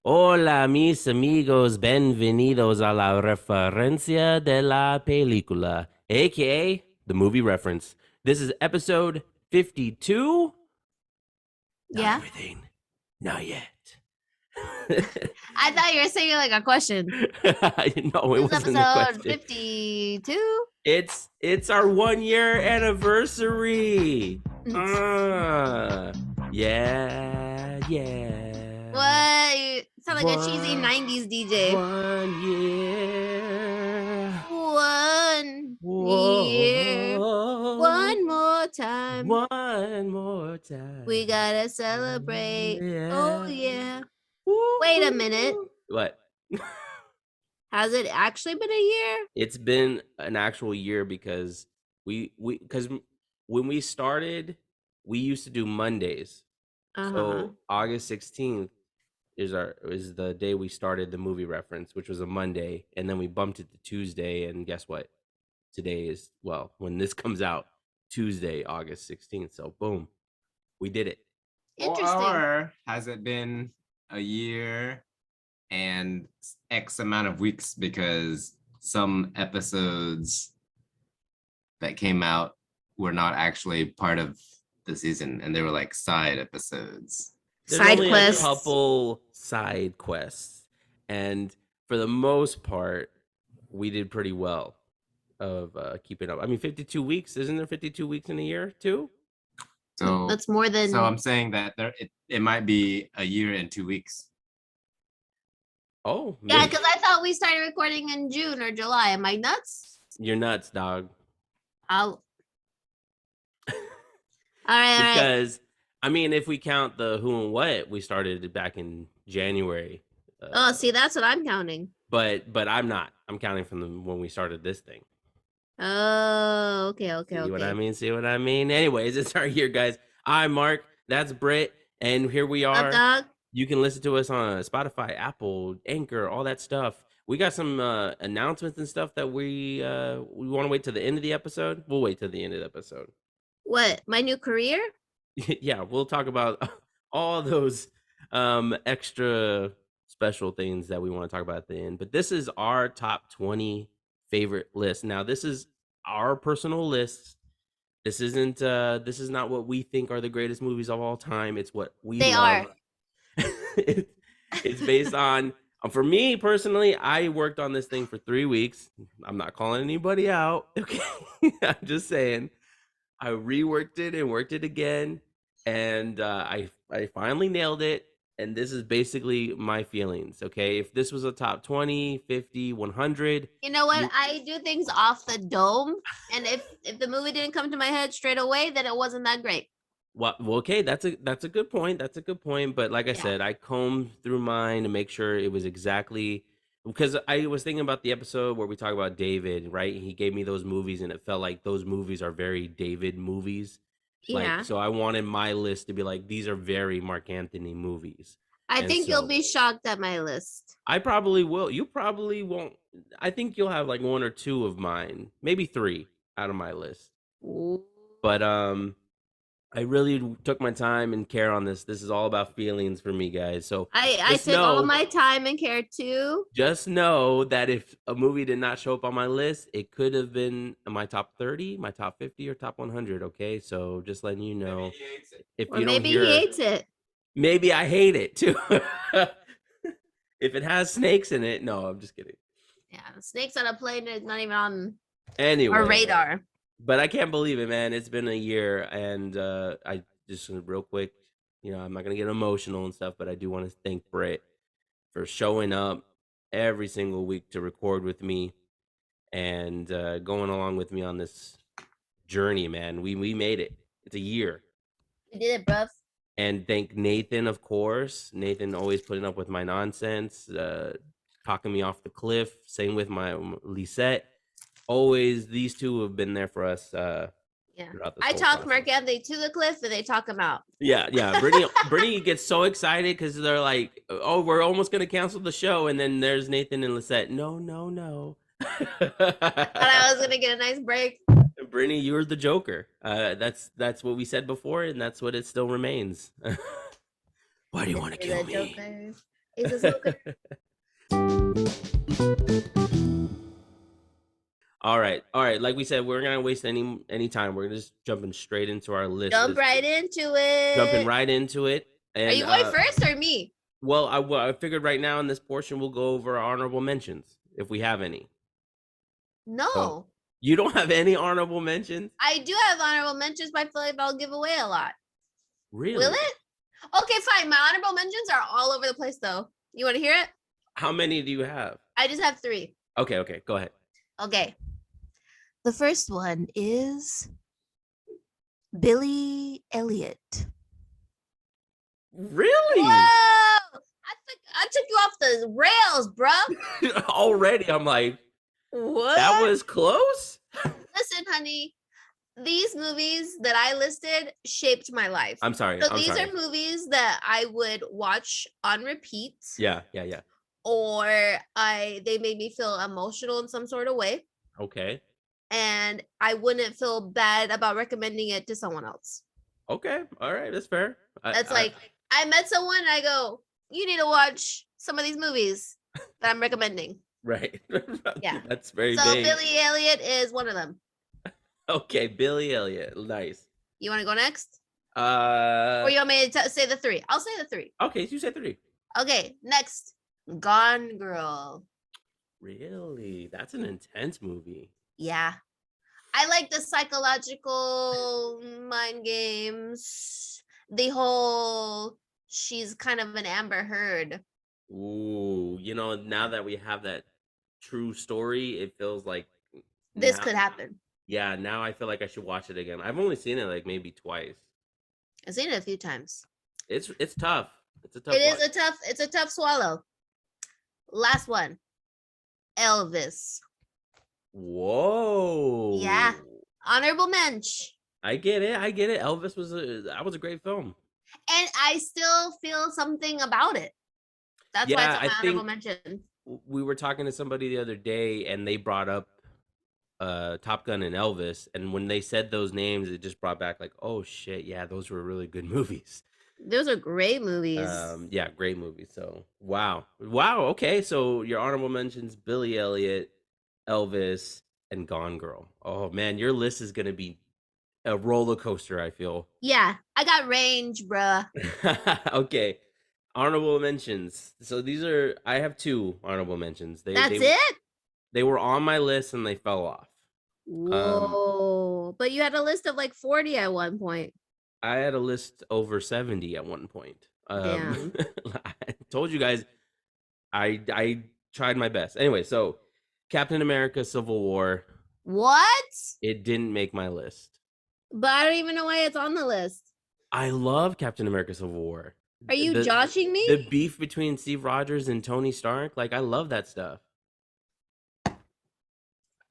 Hola, mis amigos, bienvenidos a la referencia de la película, aka the movie reference. This is episode 52. Not Yeah. everything, not yet. I thought you were saying like a question. No, it This is wasn't a episode question. 52. It's our 1 year anniversary. Mm. Yeah. What? You sound like a cheesy 90s DJ. 1 year. One year. Whoa. One more time. One more time. We gotta celebrate. Yeah. Oh, yeah. Woo. Wait a minute. What? Has it actually been a year? It's been an actual year because because when we started, we used to do Mondays. So August 16th is the day we started the movie reference, which was a Monday, and then we bumped it to Tuesday, and guess what? Today is, well, when this comes out, Tuesday, August 16th. So boom, we did it. Interesting. Or has it been a year and X amount of weeks because some episodes that came out were not actually part of the season and they were like side episodes? There's Side only quests. a couple side quests, and for the most part, we did pretty well of keeping up. I mean, 52 weeks, isn't there 52 weeks in a year too? So That's more than. So I'm saying that it might be a year and 2 weeks. Oh, Yeah, because I thought we started recording in June or July. Am I nuts? You're nuts, dog. All right. Because I mean, if we count the who and what, we started back in January. Oh, see, that's what I'm counting. But I'm not. I'm counting from when we started this thing. Oh, okay. See what I mean? See what I mean? Anyways, it's our year, guys. I'm Mark. That's Britt. And here we are. Up, dog. You can listen to us on Spotify, Apple, Anchor, all that stuff. We got some announcements and stuff that we want to wait to the end of the episode. We'll wait till the end of the episode. What? My new career? Yeah, we'll talk about all those extra special things that we want to talk about at the end. But this is our top 20 favorite list. Now, this is our personal list. This isn't this is not what we think are the greatest movies of all time. It's what we love. It's based on for me personally, I worked on this thing for 3 weeks. I'm not calling anybody out. Okay. I'm just saying I reworked it and worked it again, and I finally nailed it. And this is basically my feelings, okay? If this was a top 20, 50, 100. You know what? I do things off the dome, and if the movie didn't come to my head straight away, then it wasn't that great. Well, okay, that's a good point. That's a good point. But like I said, I combed through mine to make sure it was exactly, because I was thinking about the episode where we talk about David, right? He gave me those movies, and it felt like those movies are very David movies. Yeah. So I wanted my list to be like, these are very Mark Anthony movies. I think you'll be shocked at my list. I probably will. You probably won't. I think you'll have like 1 or 2 of mine, maybe 3 out of my list. Ooh. But I really took my time and care on this. This is all about feelings for me, guys. So I took all my time and care too. Just know that if a movie did not show up on my list, it could have been my top 30, my top 50, or top 100. Okay, so just letting you know. If or you maybe don't hear, he hates it. Maybe I hate it too. If it has snakes in it, no, I'm just kidding. Yeah, snakes on a plane is not even on our radar. But I can't believe it, man. It's been a year, and I just real quick, I'm not gonna get emotional and stuff, but I do want to thank Britt for showing up every single week to record with me and going along with me on this journey, man. We made it. It's a year. We did it, bruv. And thank Nathan, of course. Nathan always putting up with my nonsense, talking me off the cliff. Same with my Lisette. Always, these two have been there for us. I talk Mark Anthony to the cliff, and they talk him out. Yeah. Brittany gets so excited because they're like, "Oh, we're almost gonna cancel the show," and then there's Nathan and Lisette. No. Thought I was gonna get a nice break. Brittany, you're the Joker. That's what we said before, and that's what it still remains. Why do you want to kill me? Is this okay? All right. Like we said, we're not gonna waste any time. We're just jumping straight into our list. Jump right into it. Jumping right into it. And, are you going first or me? Well, I figured right now in this portion we'll go over our honorable mentions if we have any. No. So, you don't have any honorable mentions? I do have honorable mentions, but I feel like I'll give away a lot. Really? Will it? Okay, fine. My honorable mentions are all over the place, though. You want to hear it? How many do you have? I just have 3. Okay. Go ahead. Okay. The first one is Billy Elliot. Really? Whoa! I took you off the rails, bro. Already, I'm like, what? That was close. Listen, honey. These movies that I listed shaped my life. I'm sorry. So these are movies that I would watch on repeat. Yeah. Or they made me feel emotional in some sort of way. Okay. And I wouldn't feel bad about recommending it to someone else. Okay. All right. That's fair. That's like I met someone and I go, you need to watch some of these movies that I'm recommending. Right. Yeah. That's very so vague. Billy Elliot is one of them. Okay, Billy Elliot. Nice. You want to go next? Or you want me to say the 3? I'll say the 3. Okay, you said 3. Okay, next. Gone Girl. Really? That's an intense movie. Yeah. I like the psychological mind games. The whole she's kind of an Amber Heard. Ooh, now that we have that true story, it feels like this could happen. Yeah, now I feel like I should watch it again. I've only seen it like maybe twice. I've seen it a few times. It's tough. It's a tough. It's a tough swallow. Last one. Elvis. Whoa. Yeah. Honorable mensch. I get it. Elvis was a great film. And I still feel something about it. That's why it's an honorable mention. We were talking to somebody the other day and they brought up Top Gun and Elvis, and when they said those names, it just brought back like, oh shit, yeah, those were really good movies. Those are great movies. Yeah, great movies. So wow. Okay, so your honorable mentions: Billy Elliot, Elvis, and Gone Girl. Oh man, your list is gonna be a roller coaster, I feel. Yeah, I got range, bruh. Okay, honorable mentions. So I have 2 honorable mentions. That's it? They were on my list and they fell off. Whoa. But you had a list of like 40 at one point. I had a list over 70 at one point. Damn. I told you guys I tried my best. Anyway, so Captain America Civil War. What? It didn't make my list. But I don't even know why it's on the list. I love Captain America Civil War. Are you joshing me? The beef between Steve Rogers and Tony Stark, like I love that stuff.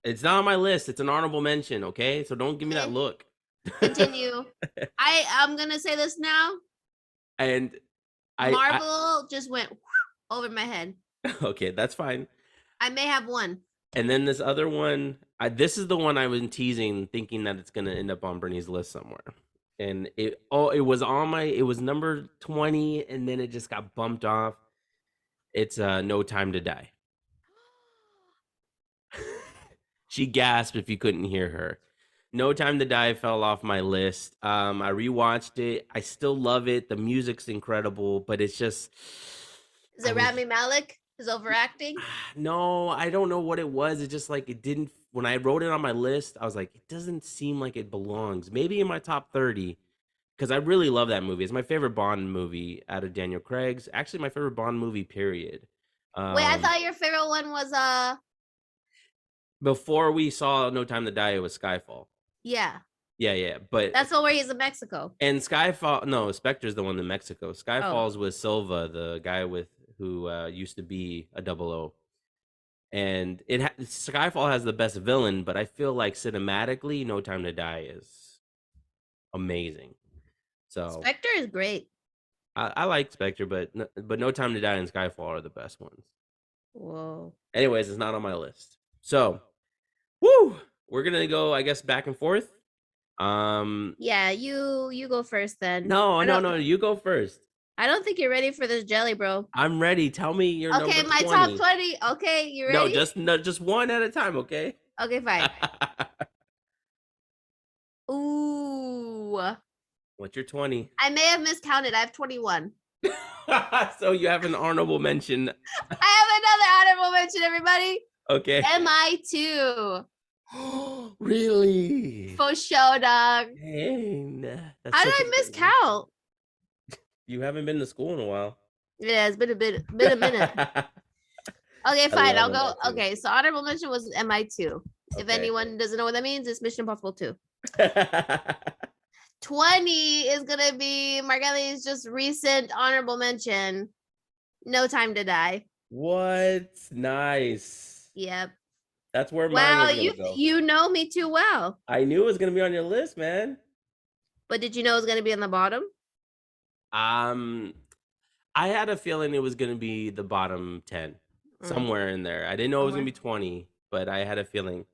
It's not on my list. It's an honorable mention, okay? So don't give me that look. Continue. I'm gonna say this now. And Marvel just went over my head. Okay, that's fine. I may have one. And then this other one, this is the one I was teasing, thinking that it's gonna end up on Bernie's list somewhere. And it was number 20, and then it just got bumped off. It's No Time to Die. She gasped if you couldn't hear her. No Time to Die fell off my list. I rewatched it. I still love it. The music's incredible, but it's just... Is it Rami Malek? His overacting? No, I don't know what it was. It just like, it didn't... When I wrote it on my list, I was like, it doesn't seem like it belongs. Maybe in my top 30, because I really love that movie. It's my favorite Bond movie out of Daniel Craig's. Actually, my favorite Bond movie, period. Wait, I thought your favorite one was... Before we saw No Time to Die, it was Skyfall. Yeah. Yeah. But that's the one where he's in Mexico. And Skyfall, no, Spectre's the one in Mexico. Skyfall's with Silva, the guy who used to be a 00. And Skyfall has the best villain, but I feel like cinematically, No Time to Die is amazing. So Spectre is great. I like Spectre, but No Time to Die and Skyfall are the best ones. Whoa. Anyways, it's not on my list. So, we're gonna go, I guess, back and forth. Yeah, you go first then. No, you go first. I don't think you're ready for this jelly, bro. I'm ready. Tell me your Okay, number my 20. top 20. Okay, you ready? No, just one at a time, okay? Okay, fine. Ooh. What's your 20? I may have miscounted. I have 21. So you have an honorable mention. I have another honorable mention, everybody. Okay. MI2. Really? For sure, dog. Dang. That's How did such I a good one. miscount? You haven't been to school in a while. Yeah, it's been a minute. Okay, fine. I'll go. MI2. Okay, so honorable mention was MI2. If Okay. anyone doesn't know what that means, it's Mission Impossible 2. 20 is gonna be Margelli's just recent honorable mention. No Time to Die. What? Nice. Yep. That's where mine Wow, was gonna go. you know me too well. I knew it was gonna be on your list, man. But did you know it was gonna be on the bottom? I had a feeling it was gonna be the bottom 10. Somewhere in there. I didn't know it was gonna be 20, but I had a feeling.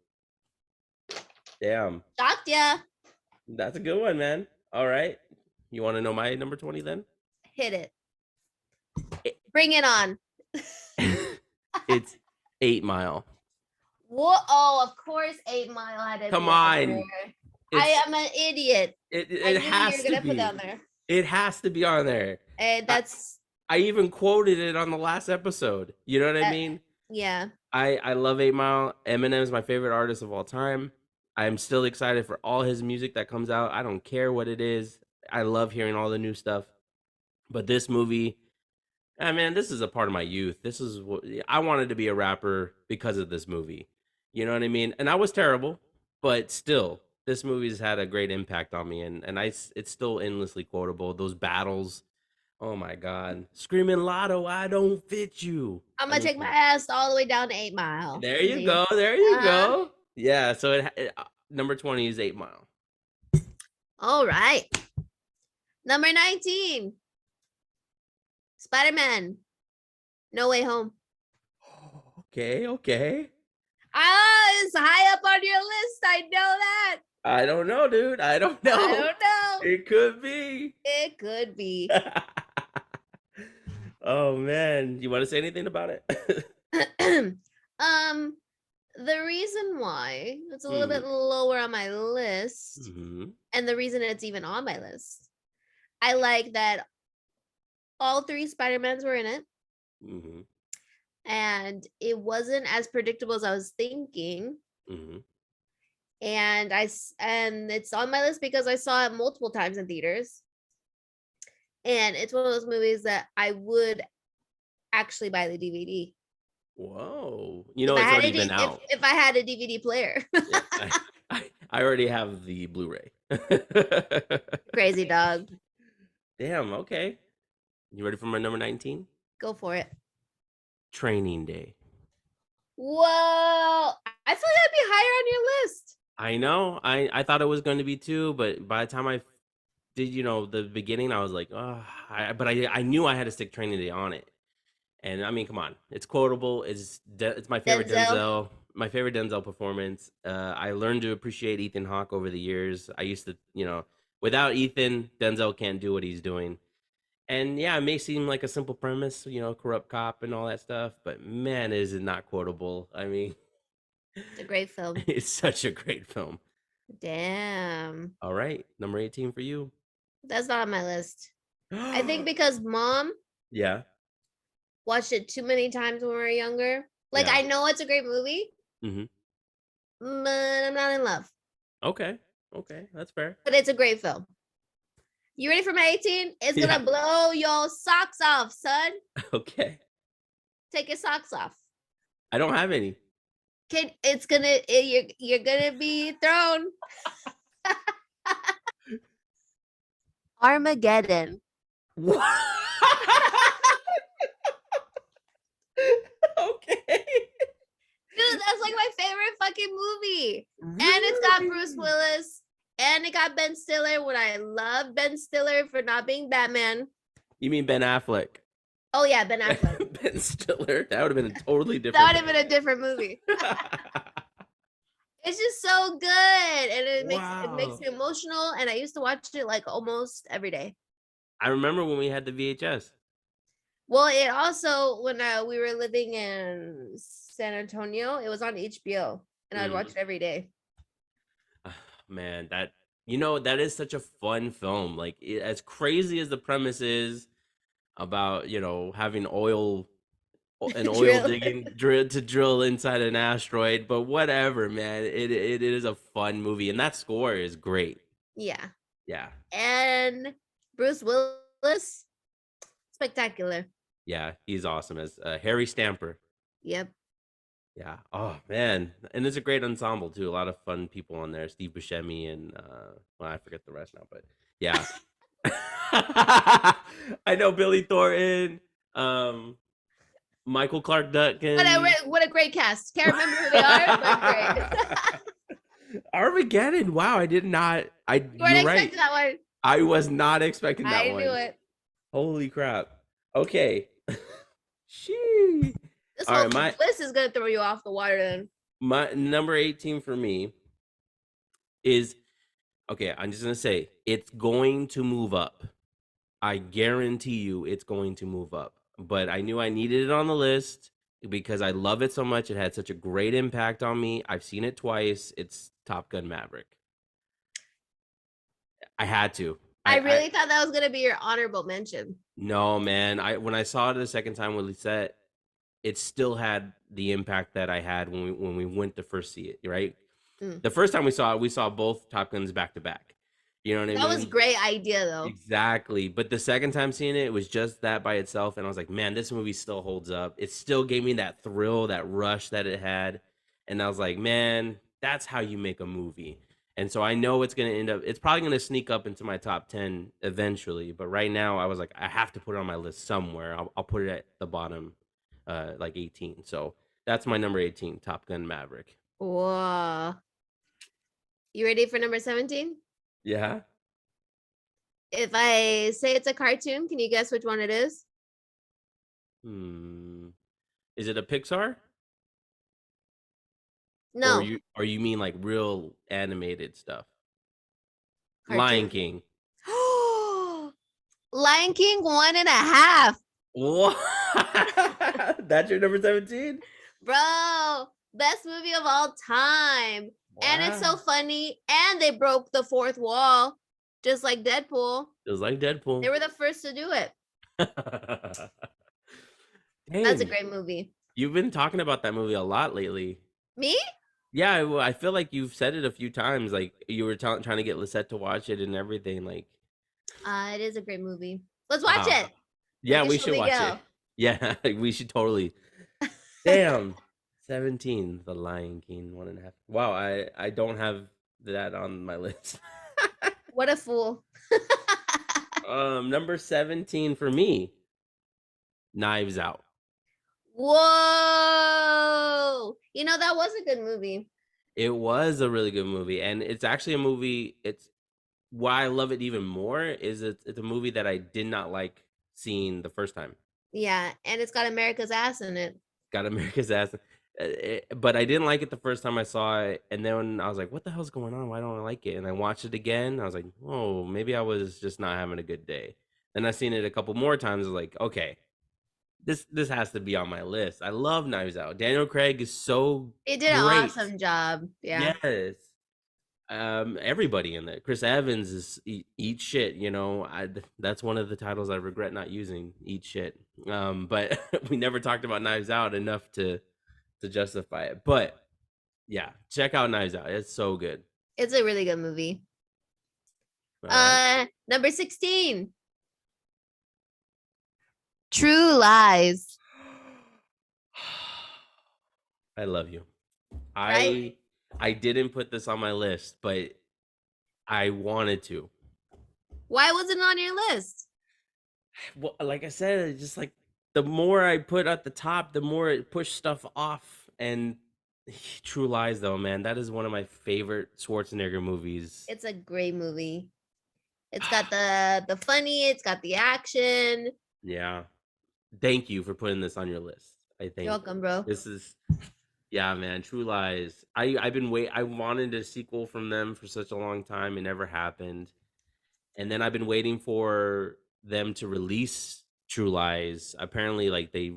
Damn. Shocked ya. That's a good one, man. All right. You want to know my number 20 then? Hit it. Bring it on. It's 8 Mile. What? Oh, of course, 8 Mile had it. Come on. I am an idiot. It has to be. Put down there. It has to be on there. And that's I even quoted it on the last episode. You know what I mean? Yeah. I love 8 Mile. Eminem is my favorite artist of all time. I'm still excited for all his music that comes out. I don't care what it is. I love hearing all the new stuff. But this movie, man, this is a part of my youth. This is what I wanted to be, a rapper because of this movie. You know what I mean? And I was terrible, but still, this movie's had a great impact on me, and it's still endlessly quotable. Those battles, oh my god, screaming Lotto, I don't fit you. I'm gonna take my ass all the way down to 8 Mile. There you go. There you go. Yeah. So number 20 is 8 Mile. All right. Number 19. Spider-Man. No Way Home. Okay. It's high up on your list. I know that. I don't know, dude. I don't know. I don't know. It could be. It could be. Oh man, you want to say anything about it? The reason why it's a little bit lower on my list, and the reason it's even on my list, I like that all 3 Spider-Mans were in it. And it wasn't as predictable as I was thinking. And it's on my list because I saw it multiple times in theaters. And it's one of those movies that I would actually buy the DVD. Whoa. You know, it's already been out. If I had a DVD player. I already have the Blu-ray. Crazy dog. Damn, okay. You ready for my number 19? Go for it. Training Day. Whoa. I thought that'd be higher on your list. I know. I thought it was going to be too, but by the time I did, the beginning, I was like, oh, but I knew I had to stick Training Day on it. And I mean, come on, it's quotable. It's my favorite Denzel. My favorite Denzel performance. I learned to appreciate Ethan Hawke over the years. I used to, without Ethan, Denzel can't do what he's doing. And yeah, it may seem like a simple premise, corrupt cop and all that stuff, but man, is it not quotable. I mean, it's a great film. It's such a great film. Damn. All right, number 18 for you. That's not on my list. I think because Mom watched it too many times when we were younger. Like, I know it's a great movie, but I'm not in love. Okay, that's fair. But it's a great film. You ready for my 18? It's gonna blow your socks off, son. Okay. Take your socks off. I don't have any. Kid, you're gonna be thrown. Armageddon. What? Okay. Dude, that's like my favorite fucking movie. Really? And it's got Bruce Willis. And it got Ben Stiller, when I love Ben Stiller for not being Batman. You mean Ben Affleck? Oh yeah, Ben Affleck. Ben Stiller? That would have been a totally different That would have been a different movie. It's just so good. And it makes me emotional. And I used to watch it like almost every day. I remember when we had the VHS. Well, it also when we were living in San Antonio, it was on HBO, and I'd watch it every day. Man, that is such a fun film. Like as crazy as the premise is about having an oil Drill. digging drill inside an asteroid, but whatever, man. It is a fun movie, and that score is great. Yeah. Yeah. And Bruce Willis, spectacular. Yeah, he's awesome as Harry Stamper. Yep. Yeah. Oh man, and it's a great ensemble too. A lot of fun people on there. Steve Buscemi and well, I forget the rest now, but yeah. I know Billy Thornton, Michael Clark Duncan. What a great cast. Can't remember who they are, but great. Armageddon. Wow, I did not. You weren't expecting that one. I was not expecting that one. I knew it. Holy crap. Okay. She. This whole list is gonna throw you off the water then. My number 18 for me is okay, I'm just gonna say it's going to move up. I guarantee you it's going to move up. But I knew I needed it on the list because I love it so much. It had such a great impact on me. I've seen it twice. It's Top Gun Maverick. I had to. I really thought that was gonna be your honorable mention. No, man. When I saw it the second time with Lisette, it still had the impact that I had when we went to first see it, right? The first time we saw both Top Guns back to back. You know what I mean? That was a great idea though. Exactly. But the second time seeing it, it was just that by itself. And I was like, man, this movie still holds up. It still gave me that thrill, that rush that it had. And I was like, man, that's how you make a movie. And so I know it's probably going to sneak up into my top 10 eventually. But right now I was like, I have to put it on my list somewhere. I'll put it at the bottom, like 18. So that's my number 18, Top Gun Maverick. Whoa. You ready for number 17? Yeah. If I say it's a cartoon, can you guess which one it is? Is it a Pixar? No. Or you mean like real animated stuff? Cartoon. Lion King. Lion King 1.5. What? That's your number 17? Bro, best movie of all time. Wow. And it's so funny. And they broke the fourth wall, just like Deadpool. Just like Deadpool. They were the first to do it. Dang. That's a great movie. You've been talking about that movie a lot lately. Me? Yeah, I feel like you've said it a few times. Like you were trying to get Lisette to watch it and everything. Like, it is a great movie. Let's watch it. Yeah, we should watch it. Yeah, we should totally. Damn. 17, The Lion King 1.5. Wow, I don't have that on my list. What a fool. Number 17 for me, Knives Out. Whoa. You know, that was a good movie. It was a really good movie. And it's actually a movie, why I love it even more is it's a movie that I did not like seeing the first time. Yeah, and it's got America's ass in it. Got America's ass. But I didn't like it the first time I saw it, and then I was like, what the hell's going on? Why don't I like it? And I watched it again. I was like, oh, maybe I was just not having a good day. Then I seen it a couple more times. I was like, okay, this has to be on my list. I love Knives Out. Daniel Craig is so He did an awesome job. Yeah. Yes. Everybody in there. Chris Evans is eat shit, you know. That's one of the titles I regret not using, eat shit. But we never talked about Knives Out enough to justify it. But yeah, check out Knives Out. It's so good. It's a really good movie. Right. Number 16. True Lies. I love you. Right? I didn't put this on my list, but I wanted to. Why wasn't it on your list? Well, like I said, it's just like the more I put at the top, the more it pushed stuff off. And True Lies, though, man, that is one of my favorite Schwarzenegger movies. It's a great movie. It's got the funny, it's got the action. Yeah. Thank you for putting this on your list. You're welcome, bro. This is, yeah, man, True Lies. I wanted a sequel from them for such a long time. It never happened. And then I've been waiting for them to release True Lies. Apparently, like they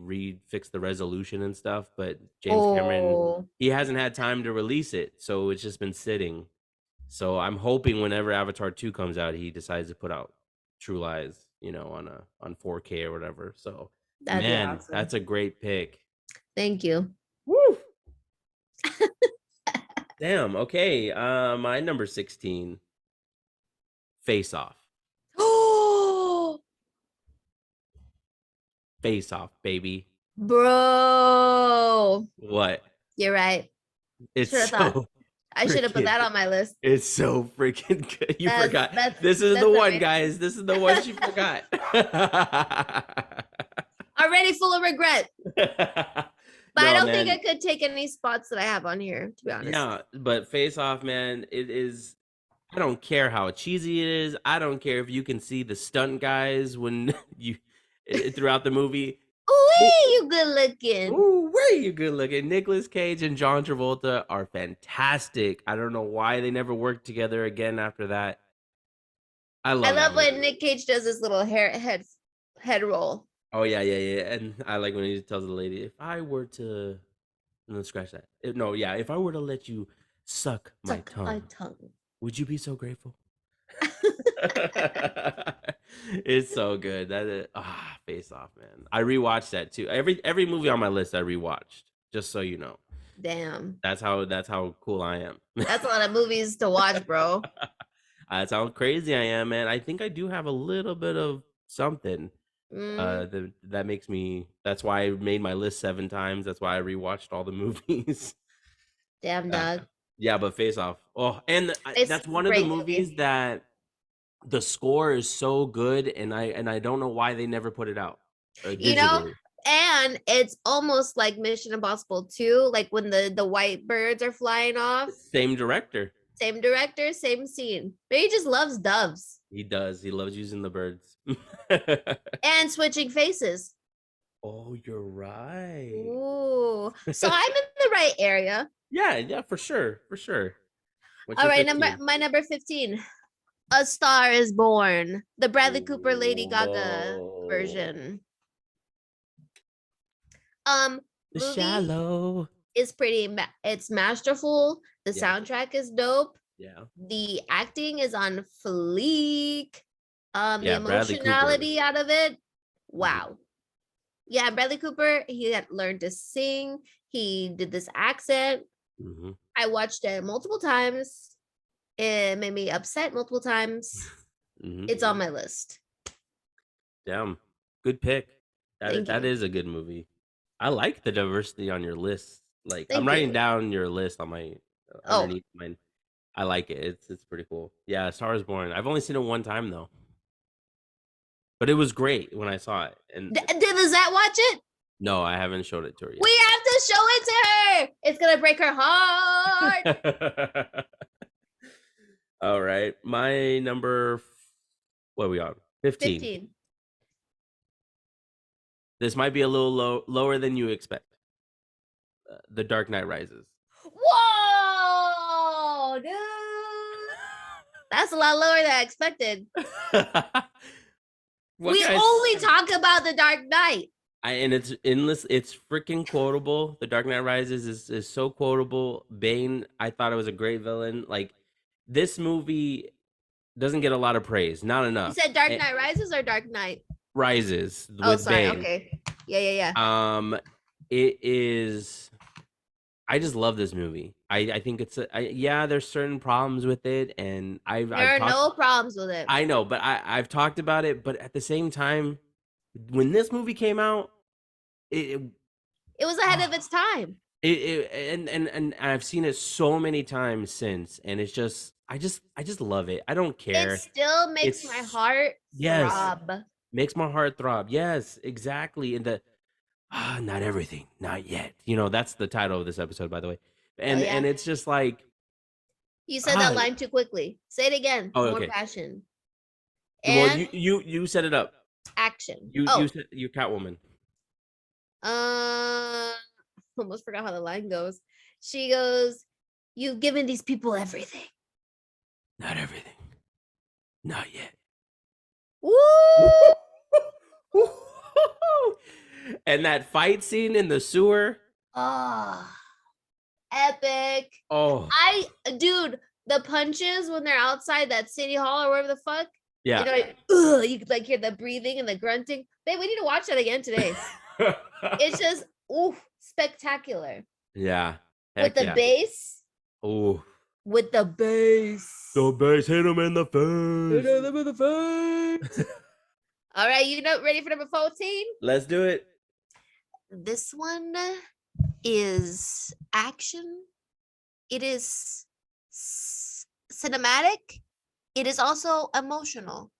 fixed the resolution and stuff, but James Cameron, he hasn't had time to release it, so it's just been sitting. So I'm hoping whenever Avatar 2 comes out, he decides to put out True Lies, on 4K or whatever. So That'd be awesome. That's a great pick. Thank you. Woo! Damn. Okay. My number 16. Face Off. Oh, Face Off, baby. bro. What? You're right. It's I should have put that on my list. It's so freaking good. You forgot. This is the one, amazing. Guys. This is the one she forgot. Already full of regret. But I don't think I could take any spots that I have on here, to be honest. Yeah, but Face Off, man, it is. I don't care how cheesy it is. I don't care if you can see the stunt guys when throughout the movie. Ooh, you good looking. Ooh, you good looking. Nicolas Cage and John Travolta are fantastic. I don't know why they never worked together again after that. I love when Nick Cage does his little head roll. Oh yeah. And I like when he tells the lady, if I were to scratch that. If I were to let you suck my tongue, would you be so grateful? It's so good. That is Face Off, man. I rewatched that too. Every movie on my list I rewatched, just so you know. Damn. That's how cool I am. That's a lot of movies to watch, bro. That's how crazy I am, man. I think I do have a little bit of something. That makes me. That's why I made my list 7 times. That's why I rewatched all the movies. Damn, dog. Yeah, but Face Off. Oh, and that's one of the movies that the score is so good, and I don't know why they never put it out. Digitally. And it's almost like Mission Impossible 2, like when the white birds are flying off. Same director, same scene. But he just loves doves. He does. He loves using the birds. And switching faces. Oh, you're right. Ooh. So I'm in the right area. Yeah, for sure. All right, my number 15. A Star is Born. The Bradley Cooper Lady Gaga version. The Shallow is it's masterful. The soundtrack is dope. Yeah. The acting is on fleek. The emotionality out of it. Wow. Yeah, Bradley Cooper, he had learned to sing. He did this accent. Mm-hmm. I watched it multiple times. It made me upset multiple times. Mm-hmm. It's on my list. Damn. Good pick. That is a good movie. I like the diversity on your list. Like I'm writing down your list on my underneath mine. I like it. It's pretty cool. Yeah, Star is Born. I've only seen it one time though. But it was great when I saw it. And does that watch it? No, I haven't showed it to her yet. We have to show it to her. It's gonna break her heart. All right. My number, what are we on? 15. This might be a little lower than you expect. The Dark Knight Rises. Whoa, dude. That's a lot lower than I expected. We only talk about The Dark Knight. And it's endless. It's freaking quotable. The Dark Knight Rises is so quotable. Bane, I thought it was a great villain. Like, this movie doesn't get a lot of praise. Not enough. You said Dark Knight Rises or Dark Knight? Rises with Bane. Okay. Yeah. It is. I just love this movie. I think it's there's certain problems with it, and there are no problems with it. I know, but I've talked about it. But at the same time, when this movie came out, it was ahead of its time. And I've seen it so many times since, and it's just I just love it. I don't care. It still makes my heart throb. Makes my heart throb. Yes, exactly. And not everything, not yet. That's the title of this episode, by the way. And it's just like, you said that line too quickly. Say it again. More passion. And well, you set it up. Action. You said you're Catwoman. Almost forgot how the line goes. She goes, "You've given these people everything." Not everything. Not yet. Woo! And that fight scene in the sewer. Oh, epic. Oh, Dude, the punches when they're outside that city hall or wherever the fuck. yeah. You know, like, you could like hear the breathing and the grunting. Babe, we need to watch that again today. It's just spectacular. Yeah. With the bass. Oh. With the bass. The bass, hit him in the face. Hit him in the face. All right, you know, ready for number 14? Let's do it. This one is action. It is cinematic. It is also emotional.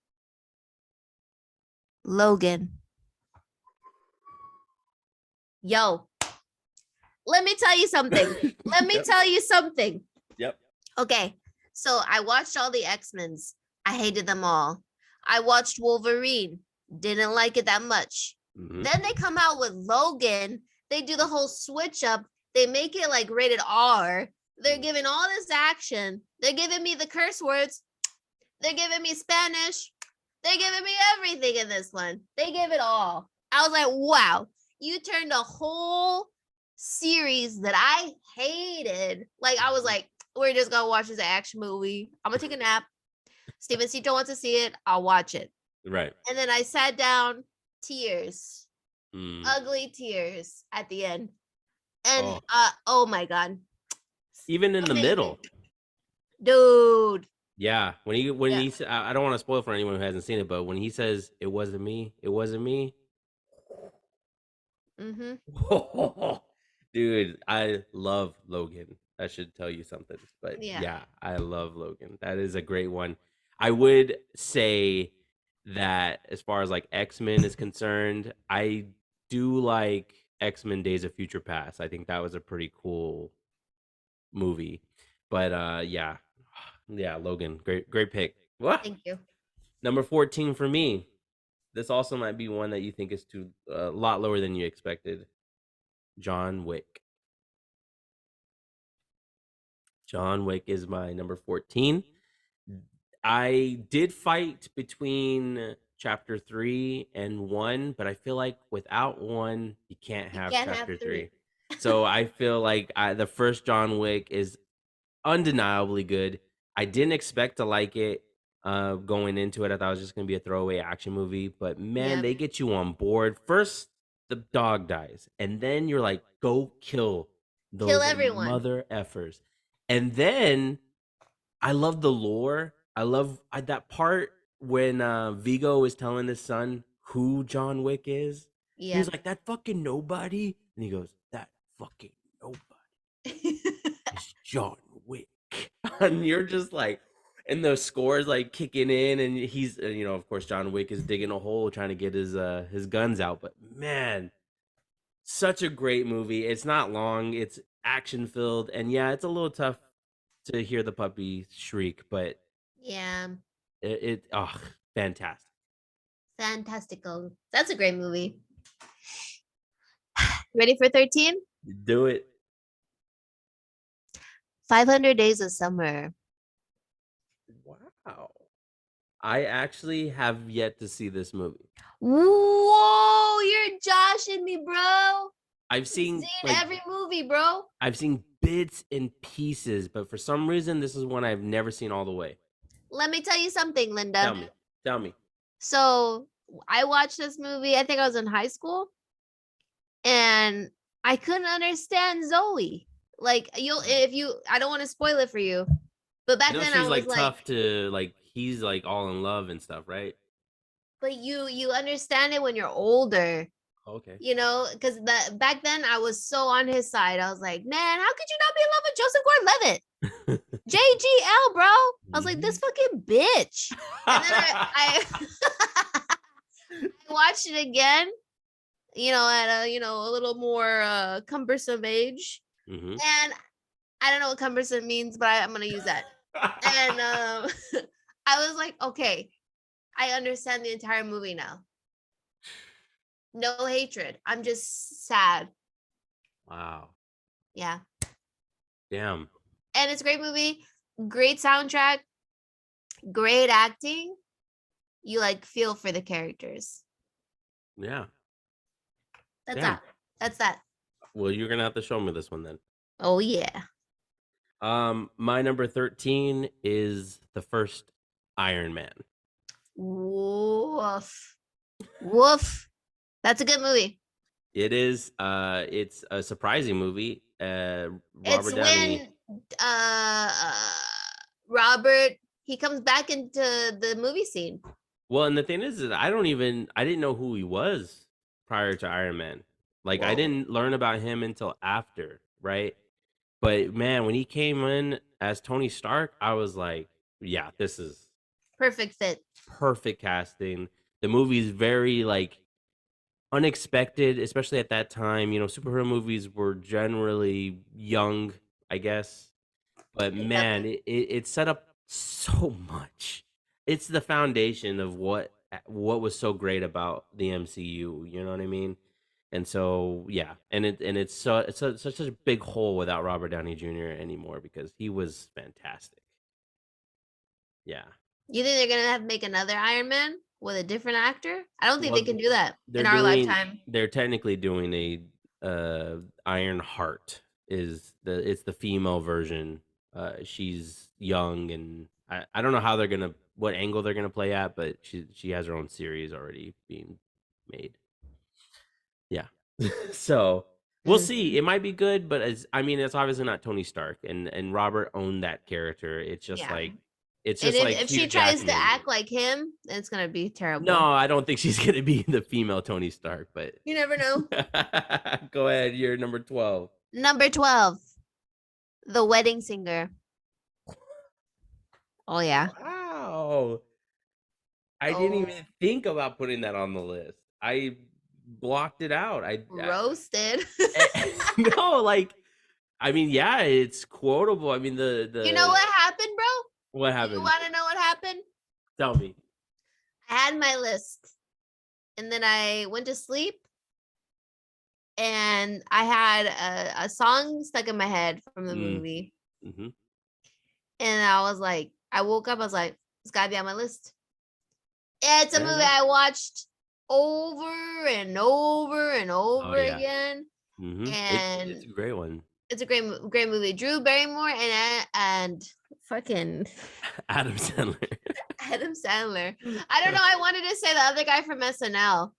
Logan. Yo, let me tell you something. Let me tell you something. Yep. Okay, so I watched all the X-Men's. I hated them all. I watched Wolverine. Didn't like it that much. Mm-hmm. Then they come out with Logan. They do the whole switch up. They make it like rated R. They're giving all this action. They're giving me the curse words. They're giving me Spanish. They're giving me everything in this one. They give it all. I was like, wow, you turned a whole series that I hated. Like, I was like, we're just going to watch this action movie. I'm going to take a nap. Steven Cito wants to see it. I'll watch it. Right. And then I sat down, tears, ugly tears at the end. And oh my God. Even in the middle. Dude. Yeah. When he said, I don't want to spoil for anyone who hasn't seen it, but when he says it wasn't me. Mm-hmm. Dude, I love Logan. I should tell you something. But yeah, I love Logan. That is a great one. I would say that as far as like X-Men is concerned, I do like X-Men Days of Future Past. I think that was a pretty cool movie. But yeah, Logan, great pick. What? Thank you. Number 14 for me. This also might be one that you think is a lot lower than you expected. John Wick. John Wick is my number 14. I did fight between chapter 3 and 1, but I feel like without 1, you can't have chapter 3. So I feel like the first John Wick is undeniably good. I didn't expect to like it going into it. I thought it was just going to be a throwaway action movie, but man, they get you on board. First, the dog dies, and then you're like, go kill everyone. Mother effers. And then I love the lore. I love that part when Vigo is telling his son who John Wick is. Yeah. He's like, that fucking nobody. And he goes, that fucking nobody is John Wick. And you're just like, and the score's like kicking in, and he's, of course, John Wick is digging a hole trying to get his guns out. But man, such a great movie. It's not long. It's action filled, and yeah, it's a little tough to hear the puppy shriek, but yeah, it fantastic. Fantastical. That's a great movie. Ready for 13? Do it. 500 Days of Summer. Wow. I actually have yet to see this movie. Whoa, you're joshing me, bro. I've seen like, every movie, bro. I've seen bits and pieces, but for some reason, this is one I've never seen all the way. Let me tell you something, Linda. Tell me. So I watched this movie, I think I was in high school, and I couldn't understand Zoe. Like, I don't want to spoil it for you, but back then I was like tough to like, he's like all in love and stuff, right? But you understand it when you're older. Okay. Because back then I was so on his side. I was like, man, how could you not be in love with Joseph Gordon-Levitt? JGL, bro. I was like, this fucking bitch. And then I watched it again, at a little more cumbersome age. Mm-hmm. And I don't know what cumbersome means, but I'm gonna use that. And I was like, okay, I understand the entire movie now. No hatred. I'm just sad. Wow. Yeah. Damn. And it's a great movie. Great soundtrack. Great acting. You feel for the characters. Yeah. That's that. That's that. Well, you're gonna have to show me this one then. Oh yeah. My number 13 is the first Iron Man. Woof. Woof. That's a good movie. It is. It's a surprising movie. It's when Robert, he comes back into the movie scene. Well, and the thing is I didn't know who he was prior to Iron Man. Like, whoa. I didn't learn about him until after, right? But man, when he came in as Tony Stark, I was like, yeah, this is perfect fit. Perfect casting. The movie's very like unexpected, especially at that time. You know, superhero movies were generally young, I guess. But man, it set up so much. It's the foundation of what was so great about the MCU. You know what I mean? And so yeah, and it's such a big hole without Robert Downey Jr. anymore because he was fantastic. Yeah. You think they're gonna make another Iron Man with a different actor? I don't think they can do that in our lifetime. They're technically doing a Iron Heart. It's the female version. She's young, and I don't know what angle they're gonna play at, but she has her own series already being made. Yeah. So we'll see. It might be good, but it's obviously not Tony Stark, and Robert owned that character. It's just like if she tries to act like him, it's gonna be terrible. No, I don't think she's gonna be the female Tony Stark, but you never know. Go ahead, you're number 12. Number 12, The Wedding Singer. Oh yeah. Wow. I didn't even think about putting that on the list. I blocked it out. I roasted. No, like, yeah, it's quotable. The you know what happened, bro? What happened? You want to know what happened? Tell me. I had my list, and then I went to sleep, and I had a song stuck in my head from the movie. Mm-hmm. And I was like, I woke up, I was like, it's gotta be on my list. It's a movie I watched over and over and over again. Mm-hmm. And it's a great one. It's a great movie. Drew Barrymore and fucking Adam Sandler. Adam Sandler. I don't know. I wanted to say the other guy from SNL.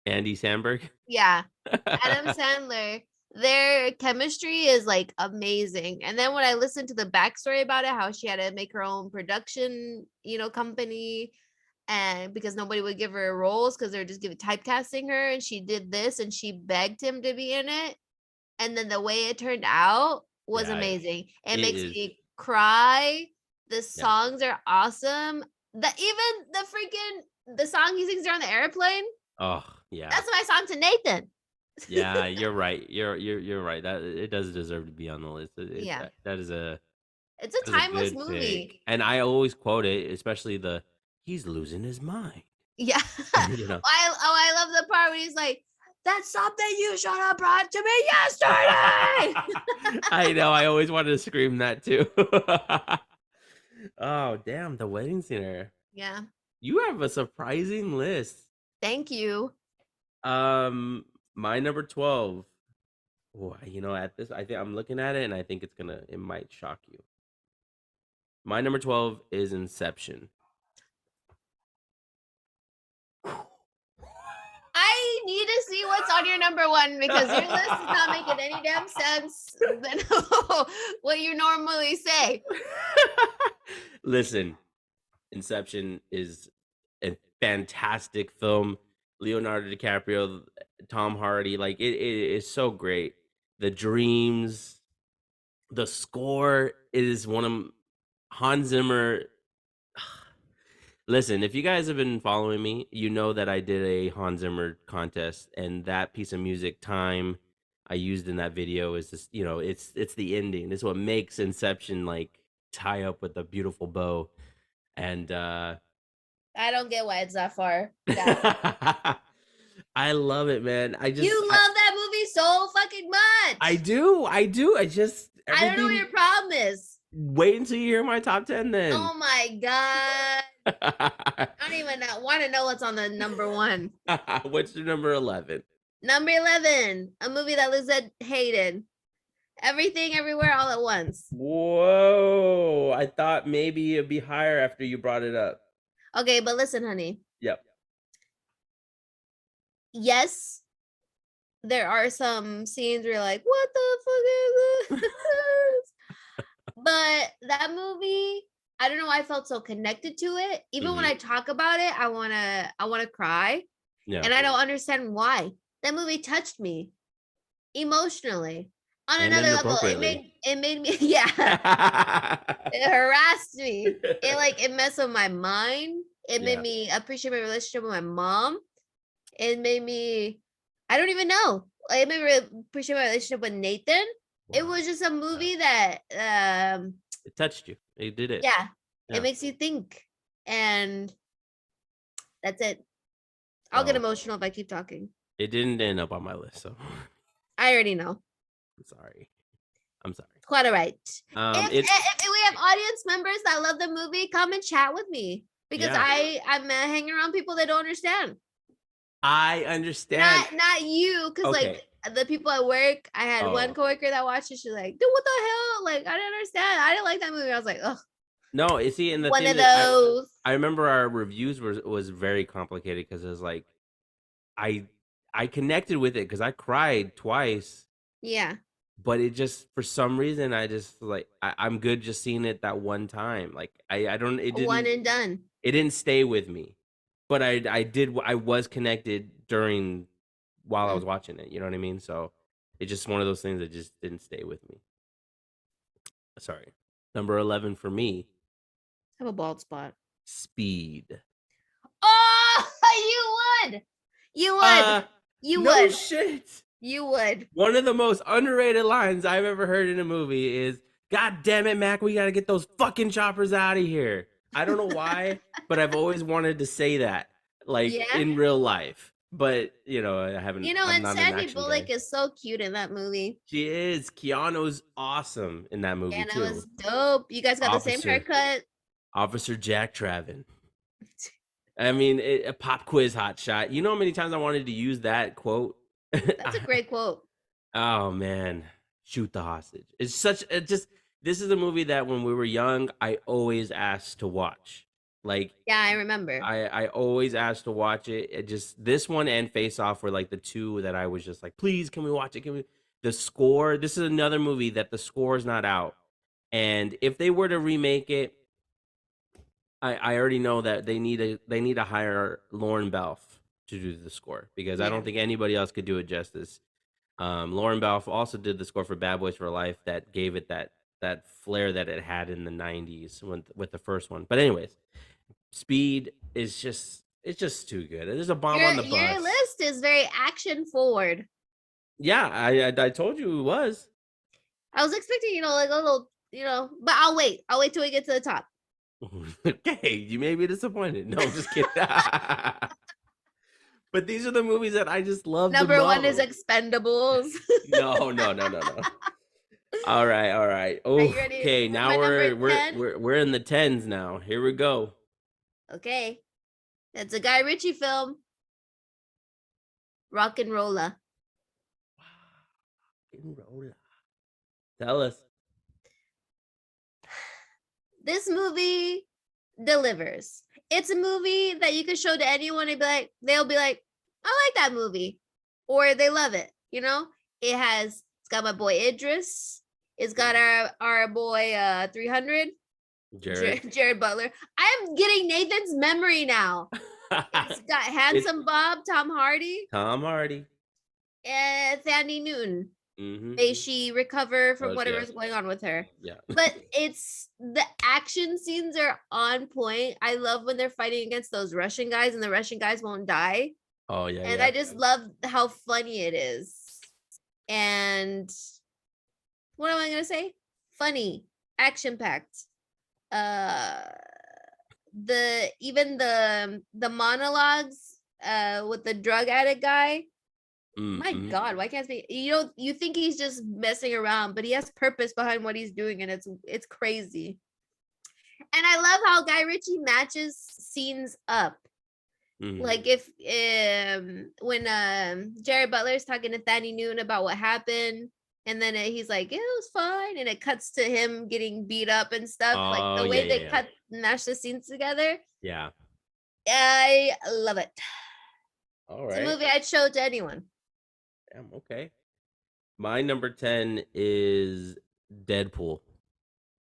Andy Samberg. Yeah. Adam Sandler. Their chemistry is like amazing. And then when I listened to the backstory about it, how she had to make her own production, company, and because nobody would give her roles because they're just typecasting her, and she did this and she begged him to be in it. And then the way it turned out was amazing. It makes me cry. The songs are awesome. The song he sings there on the airplane. Oh yeah, that's my song to Nathan. Yeah, you're right. You're right. That it does deserve to be on the list. It's a timeless movie. Pick. And I always quote it, especially he's losing his mind. Yeah. I love the part where he's like, that's something you should have brought to me yesterday. I know. I always wanted to scream that too. Oh, damn. The Wedding Singer. Yeah. You have a surprising list. Thank you. My number 12. Oh, at this, I think I'm looking at it and I think it might shock you. My number 12 is Inception. I need to see what's on your number 1 because your list is not making any damn sense than what you normally say. Listen, Inception is a fantastic film. Leonardo DiCaprio, Tom Hardy, like it is so great. The dreams, the score is one of Hans Zimmer. Listen, if you guys have been following me, you know that I did a Hans Zimmer contest, and that piece of music, Time, I used in that video is this, it's the ending. It's what makes Inception like tie up with a beautiful bow. And I don't get why it's that far. I love it, man. You love that movie so fucking much. I do. I don't know what your problem is. Wait until you hear my top 10 then. Oh my God. I don't even want to know what's on the number 1. What's your number 11? Number 11, a movie that Lizette hated. Everything, Everywhere, All at Once. Whoa. I thought maybe it'd be higher after you brought it up. Okay, but listen, honey. Yep. Yes, there are some scenes where you're like, what the fuck is this? But that movie, I don't know why I felt so connected to it. Even when I talk about it, I wanna cry. Yeah. And I don't understand why. That movie touched me emotionally on another level. It made me, yeah. It harassed me. It messed with my mind. It made me appreciate my relationship with my mom. It made me, I don't even know. It made me appreciate my relationship with Nathan. Wow. It was just a movie that it touched you. It did it. Yeah. It makes you think. And that's it. I'll get emotional if I keep talking. It didn't end up on my list, so I already know. I'm sorry. Quite all right. If we have audience members that love the movie, come and chat with me. Because I'm hanging around people that don't understand. I understand. Not you, because like the people at work, I had one coworker that watched it. She's like, dude, what the hell? Like, I didn't understand. I didn't like that movie. I was like, ugh. No, you see, and the one thing of those. I remember our reviews was very complicated because it was like I connected with it because I cried twice. Yeah. But it just, for some reason, I just like I'm good just seeing it that one time. Like I don't, it didn't, one and done. It didn't stay with me, but I was connected while I was watching it. You know what I mean? So it's just one of those things that just didn't stay with me. Sorry. Number 11 for me. I have a bald spot. Speed. Oh, you would. No shit. You would. One of the most underrated lines I've ever heard in a movie is, "God damn it, Mac, we got to get those fucking choppers out of here." I don't know why, but I've always wanted to say that, like in real life. But I haven't. And Sandy Bullock is so cute in that movie. She is. Keanu's awesome in that movie too. Keanu was dope. You guys got the same haircut. Officer Jack Traven. I mean, a pop quiz hot shot. You know how many times I wanted to use that quote? That's a great quote. Oh man, shoot the hostage. This is a movie that when we were young, I always asked to watch. Like, yeah, I remember. I always asked to watch it. It just, this one and Face Off were like the two that I was just like, please, can we watch it? The score. This is another movie that the score is not out, and if they were to remake it, I already know that they need to hire Lauren Belf to do the score because I don't think anybody else could do it justice. Lauren Belf also did the score for Bad Boys for Life that gave it that flair that it had in the 90s with the first one. But anyways, Speed is just too good. There's a bomb on the bus. Your list is very action forward. Yeah, I told you it was. I was expecting, like a little, but I'll wait till we get to the top. Okay, you may be disappointed. No, I'm just kidding. But these are the movies that I just love. Number one is Expendables. No. All right. Oh, okay. Now we're in the 10s now. Here we go. Okay, that's a Guy Ritchie film. Rock and Rolla. Tell us. This movie delivers. It's a movie that you can show to anyone and they'll be like, I like that movie. Or they love it. It's got my boy Idris. It's got our boy 300. Jared Butler. I am getting Nathan's memory now. It's got Handsome Bob, Tom Hardy. And Thandie Newton. Mm-hmm. May she recover from whatever's going on with her. Yeah. But the action scenes are on point. I love when they're fighting against those Russian guys and the Russian guys won't die. Oh yeah. And I just love how funny it is. And what am I gonna say? Funny, action packed. The monologues with the drug addict guy. My Mm-hmm. God, why can't he? You think he's just messing around, but he has purpose behind what he's doing, and it's crazy. And I love how Guy Ritchie matches scenes up. Like if when Jared Butler's talking to Thani Noon about what happened, and then he's like, it was fine, and it cuts to him getting beat up and stuff. Like the way they cut match the scenes together. Yeah. I love it. All It's right. a movie I'd show to anyone. Damn, okay. My number 10 is Deadpool.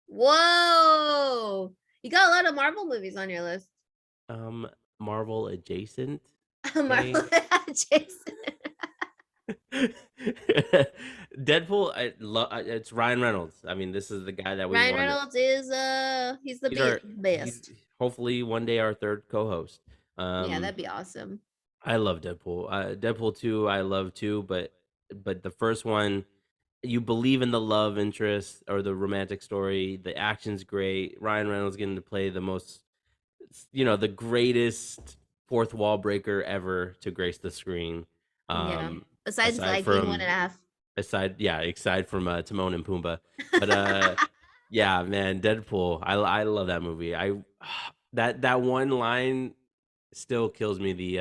Whoa. You got a lot of Marvel movies on your list. Marvel adjacent. Marvel adjacent. Deadpool, it's Ryan Reynolds. I mean, this is the guy that we Ryan Reynolds is he's the best. Hopefully one day our third co-host. Yeah, that'd be awesome. I love Deadpool. Deadpool 2 I love too, but the first one, you believe in the love interest or the romantic story. The action's great. Ryan Reynolds getting to play the most, the greatest fourth wall breaker ever to grace the screen. Yeah. Besides like from, 1.5. Aside from Timon and Pumbaa. But yeah, man, Deadpool. I love that movie. That one line still kills me.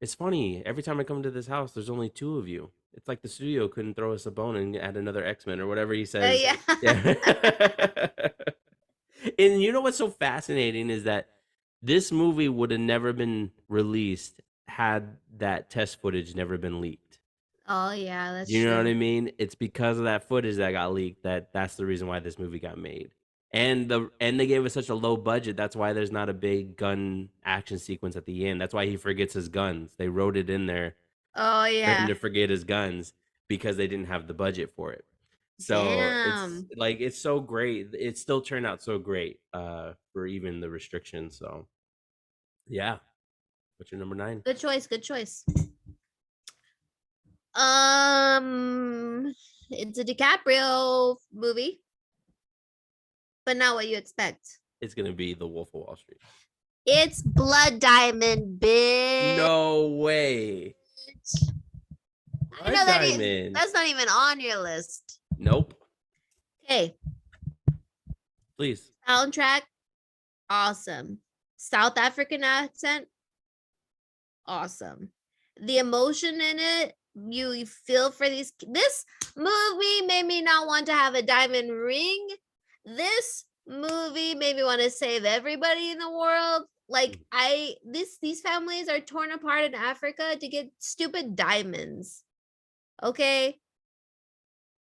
It's funny. Every time I come to this house, there's only 2 of you. It's like the studio couldn't throw us a bone and add another X-Men or whatever he says. Yeah. And you know what's so fascinating is that this movie would have never been released had that test footage never been leaked. Oh yeah, that's you know what I mean? It's because of that footage that got leaked that's the reason why this movie got made. And they gave us such a low budget. That's why there's not a big gun action sequence at the end. That's why he forgets his guns. They wrote it in there. Oh yeah. For him to forget his guns because they didn't have the budget for it. So it's so great. It still turned out so great for even the restrictions. So yeah. What's your number 9? Good choice. It's a DiCaprio movie, but not what you expect. It's gonna be The Wolf of Wall Street. It's Blood Diamond, bitch. No way. I know that's not even on your list. Nope. Okay. Please. Soundtrack, awesome. South African accent, awesome. The emotion in it, you feel for these. This movie made me not want to have a diamond ring. This movie made me want to save everybody in the world. Like these families are torn apart in Africa to get stupid diamonds. Okay.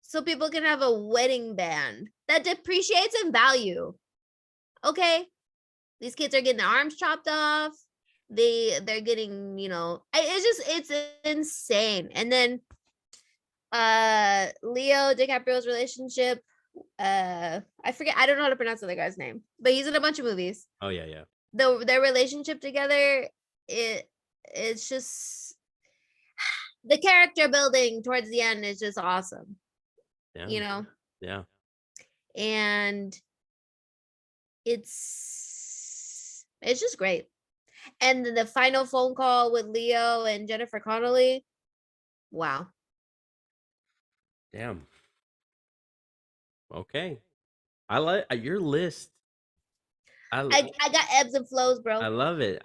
So people can have a wedding band that depreciates in value. Okay. These kids are getting their arms chopped off. They're getting, it's insane. And then Leo DiCaprio's relationship, I forget, I don't know how to pronounce the other guy's name, but he's in a bunch of movies. Oh yeah. Their relationship together, it's just the character building towards the end is just awesome. Yeah. Yeah. And it's just great. And the final phone call with Leo and Jennifer Connelly, wow. Damn. Okay. I like your list. I got ebbs and flows, bro. I love it.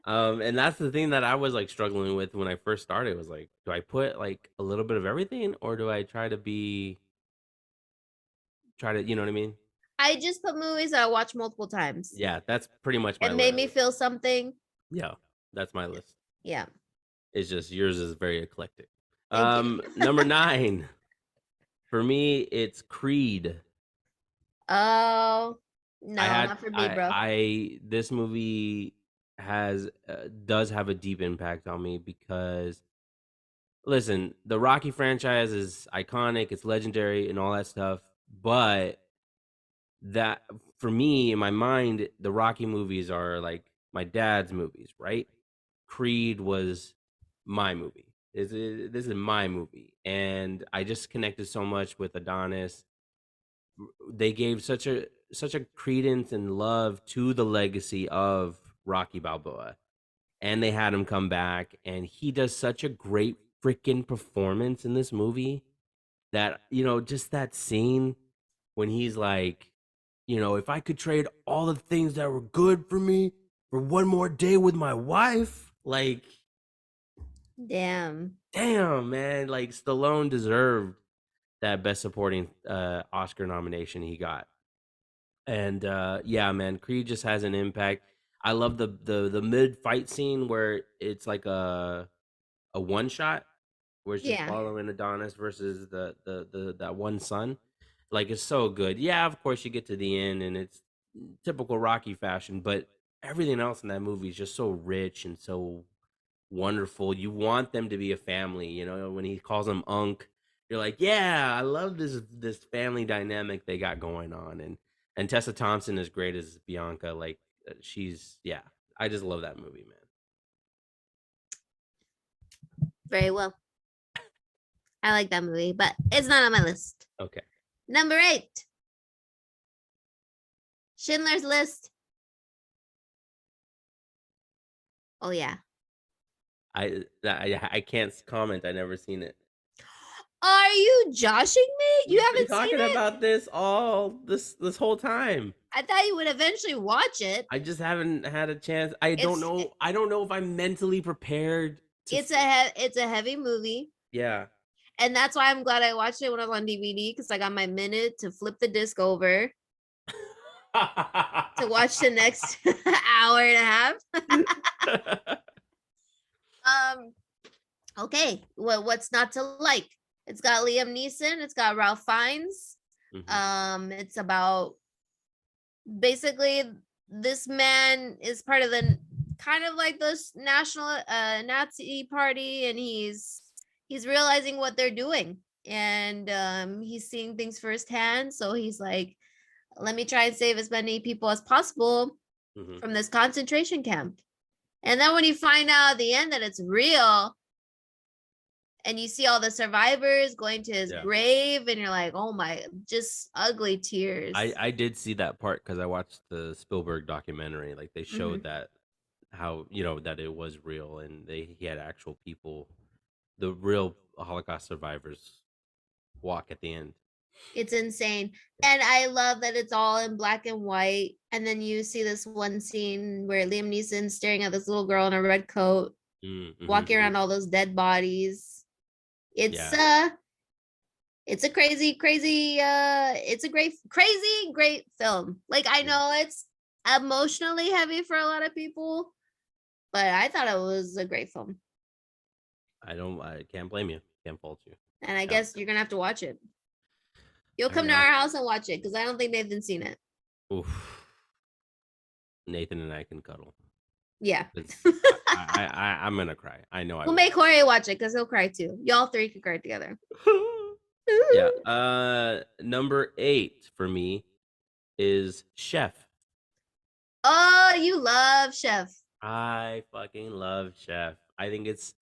And that's the thing that I was like struggling with when I first started. Was like, do I put like a little bit of everything, or do I try to you know what I mean? I just put movies that I watch multiple times. Yeah, that's pretty much my list. It made me feel something. Yeah, that's my list. Yeah. It's just yours is very eclectic. Number 9. For me, it's Creed. Oh, no, not for me, bro. This movie does have a deep impact on me because listen, the Rocky franchise is iconic, it's legendary and all that stuff, but that for me in my mind, the Rocky movies are like my dad's movies, right? Creed was my movie. This is my movie, and I just connected so much with Adonis. They gave such a credence and love to the legacy of Rocky Balboa, and they had him come back, and he does such a great freaking performance in this movie that, just that scene when he's like, if I could trade all the things that were good for me for one more day with my wife, like, damn, man, like Stallone deserved that best supporting Oscar nomination he got. And yeah, man, Creed just has an impact. I love the mid fight scene where it's like a one shot where it's just yeah. following Adonis versus the that one son. Like, it's so good. Yeah, of course you get to the end and it's typical Rocky fashion, but everything else in that movie is just so rich and so wonderful. You want them to be a family, when he calls them Unc, you're like, yeah, I love this family dynamic they got going on. And Tessa Thompson is great as Bianca. Like, yeah, I just love that movie, man. Very well. I like that movie, but it's not on my list. Okay. Number 8. Schindler's List. Oh yeah. I can't comment. I never seen it. Are you joshing me? You haven't been talking seen it? about this all this whole time. I thought you would eventually watch it. I just haven't had a chance. I don't know if I'm mentally prepared. It's a heavy movie. Yeah. And that's why I'm glad I watched it when I was on DVD, because I got my minute to flip the disc over to watch the next hour and a half. Okay. Well, what's not to like? It's got Liam Neeson. It's got Ralph Fiennes. Mm-hmm. It's about basically this man is part of the kind of like this national Nazi party, and he's realizing what they're doing, and he's seeing things firsthand. So he's like, let me try and save as many people as possible from this concentration camp. And then when you find out at the end that it's real, and you see all the survivors going to his grave, and you're like, oh my, just ugly tears. I did see that part because I watched the Spielberg documentary. Like, they showed that how, that it was real, and he had actual people, the real Holocaust survivors, walk at the end. It's insane. And I love that it's all in black and white. And then you see this one scene where Liam Neeson's staring at this little girl in a red coat, walking around all those dead bodies. It's a crazy, it's a great film. Like, I know it's emotionally heavy for a lot of people, but I thought it was a great film. I can't blame you. Can't fault you. And I guess you're gonna have to watch it. You'll come to our house and watch it, because I don't think Nathan's seen it. Oof. Nathan and I can cuddle. Yeah. I'm gonna cry. I know. We'll make Jorge watch it because he'll cry too. Y'all three could cry together. Yeah. Number 8 for me is Chef. Oh, you love Chef. I fucking love Chef. I think this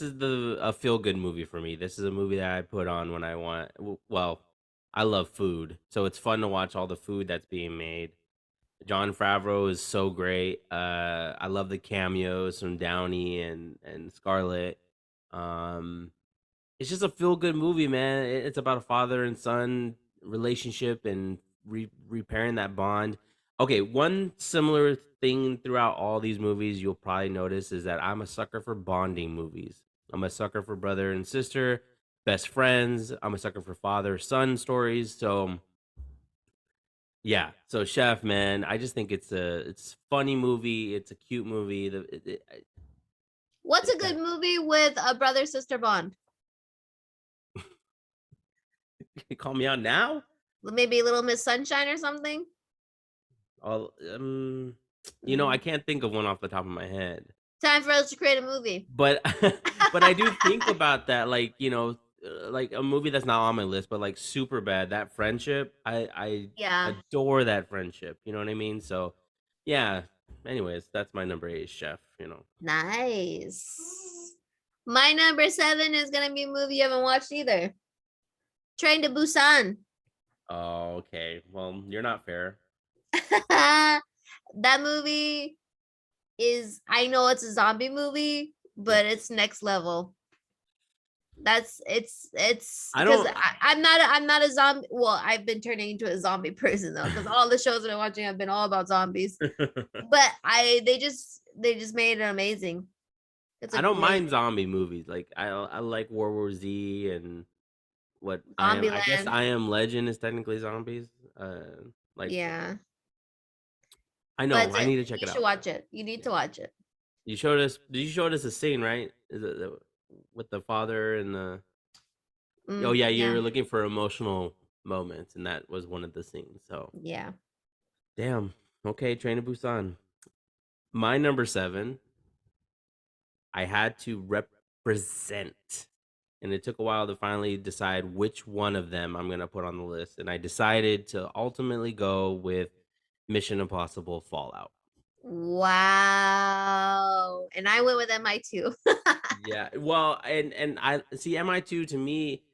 is a feel good movie for me. This is a movie that I put on when I want. Well, I love food, so it's fun to watch all the food that's being made. Jon Favreau is so great. I love the cameos from Downey and Scarlett. It's just a feel good movie, man. It's about a father and son relationship and repairing that bond. Okay, one similar thing throughout all these movies you'll probably notice is that I'm a sucker for bonding movies. I'm a sucker for brother and sister, best friends. I'm a sucker for father-son stories. So yeah, so Chef, man, I just think it's a funny movie. It's a cute movie. What's a good movie with a brother-sister bond? You call me out now? Maybe Little Miss Sunshine or something? I can't think of one off the top of my head. Time for us to create a movie. But but I do think about that, like, like a movie that's not on my list, but like Superbad, that friendship, I adore that friendship. You know what I mean? So yeah. Anyways, that's my number 8 Chef. Nice. My number 7 is gonna be a movie you haven't watched either. Train to Busan. Oh, okay. Well, you're not fair. That movie is, I know it's a zombie movie, but it's next level. It's because I'm not a zombie. Well, I've been turning into a zombie person though, because all the shows that I'm watching have been all about zombies. But they just made it amazing. I don't mind zombie movies. Like I like World War Z and what I guess I Am Legend is technically zombies. Like yeah. I know. I need to check it out. You should watch it. You need to watch it. You showed us. Did you show us a scene, right? Is it with the father and the? Oh yeah, you were looking for emotional moments, and that was one of the scenes. So yeah. Damn. Okay, Train to Busan. My number 7. I had to represent, and it took a while to finally decide which one of them I'm gonna put on the list, and I decided to ultimately go with Mission Impossible Fallout. Wow. And I went with MI2. Yeah. Well, and I see MI2 to me,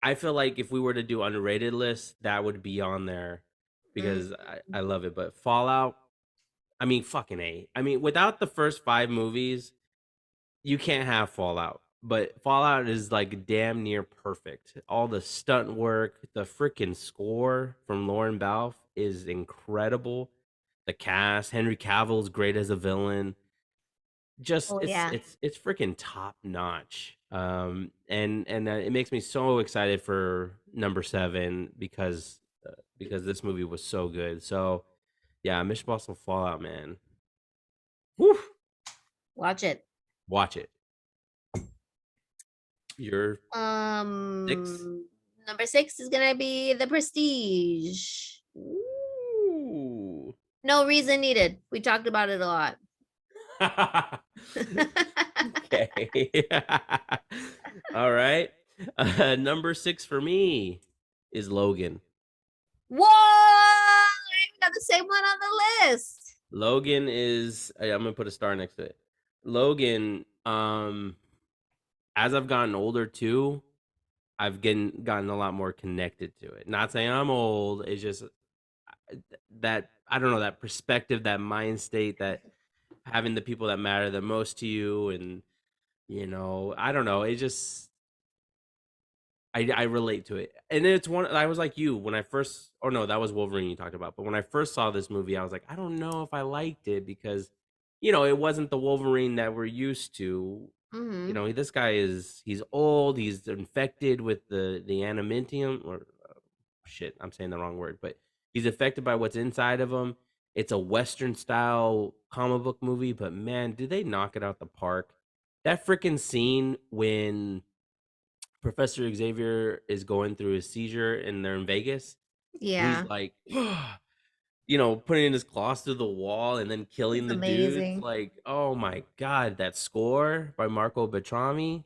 I feel like if we were to do underrated lists, that would be on there because I love it. But Fallout, I mean, fucking A. I mean, without the first 5 movies, you can't have Fallout. But Fallout is like damn near perfect. All the stunt work, the freaking score from Lauren Balfe is incredible. The cast, Henry Cavill's great as a villain. Just it's freaking top notch. And it makes me so excited for number 7 because this movie was so good. So yeah, Mission Impossible Fallout, man. Woo! Watch it. Watch it. Your 6? Number 6 is gonna be The Prestige. Ooh. No reason needed. We talked about it a lot. Okay. All right. Number 6 for me is Logan. Whoa! I got the same one on the list. Logan is, I'm gonna put a star next to it. Logan, as I've gotten older too, I've gotten a lot more connected to it. Not saying I'm old, it's just that I don't know, that perspective, that mind state, that having the people that matter the most to you, and I don't know, it just I relate to it. And it's one, I was like you when I first, oh no, that was Wolverine you talked about. But when I first saw this movie, I was like, I don't know if I liked it because, it wasn't the Wolverine that we're used to. This guy he's old, he's infected with the adamantium, or shit, I'm saying the wrong word, but he's affected by what's inside of him. It's a Western style comic book movie, but man, did they knock it out the park. That freaking scene when Professor Xavier is going through his seizure and they're in Vegas. Yeah. He's like, putting his claws through the wall and then killing the dudes. Like, oh my God, that score by Marco Beltrami.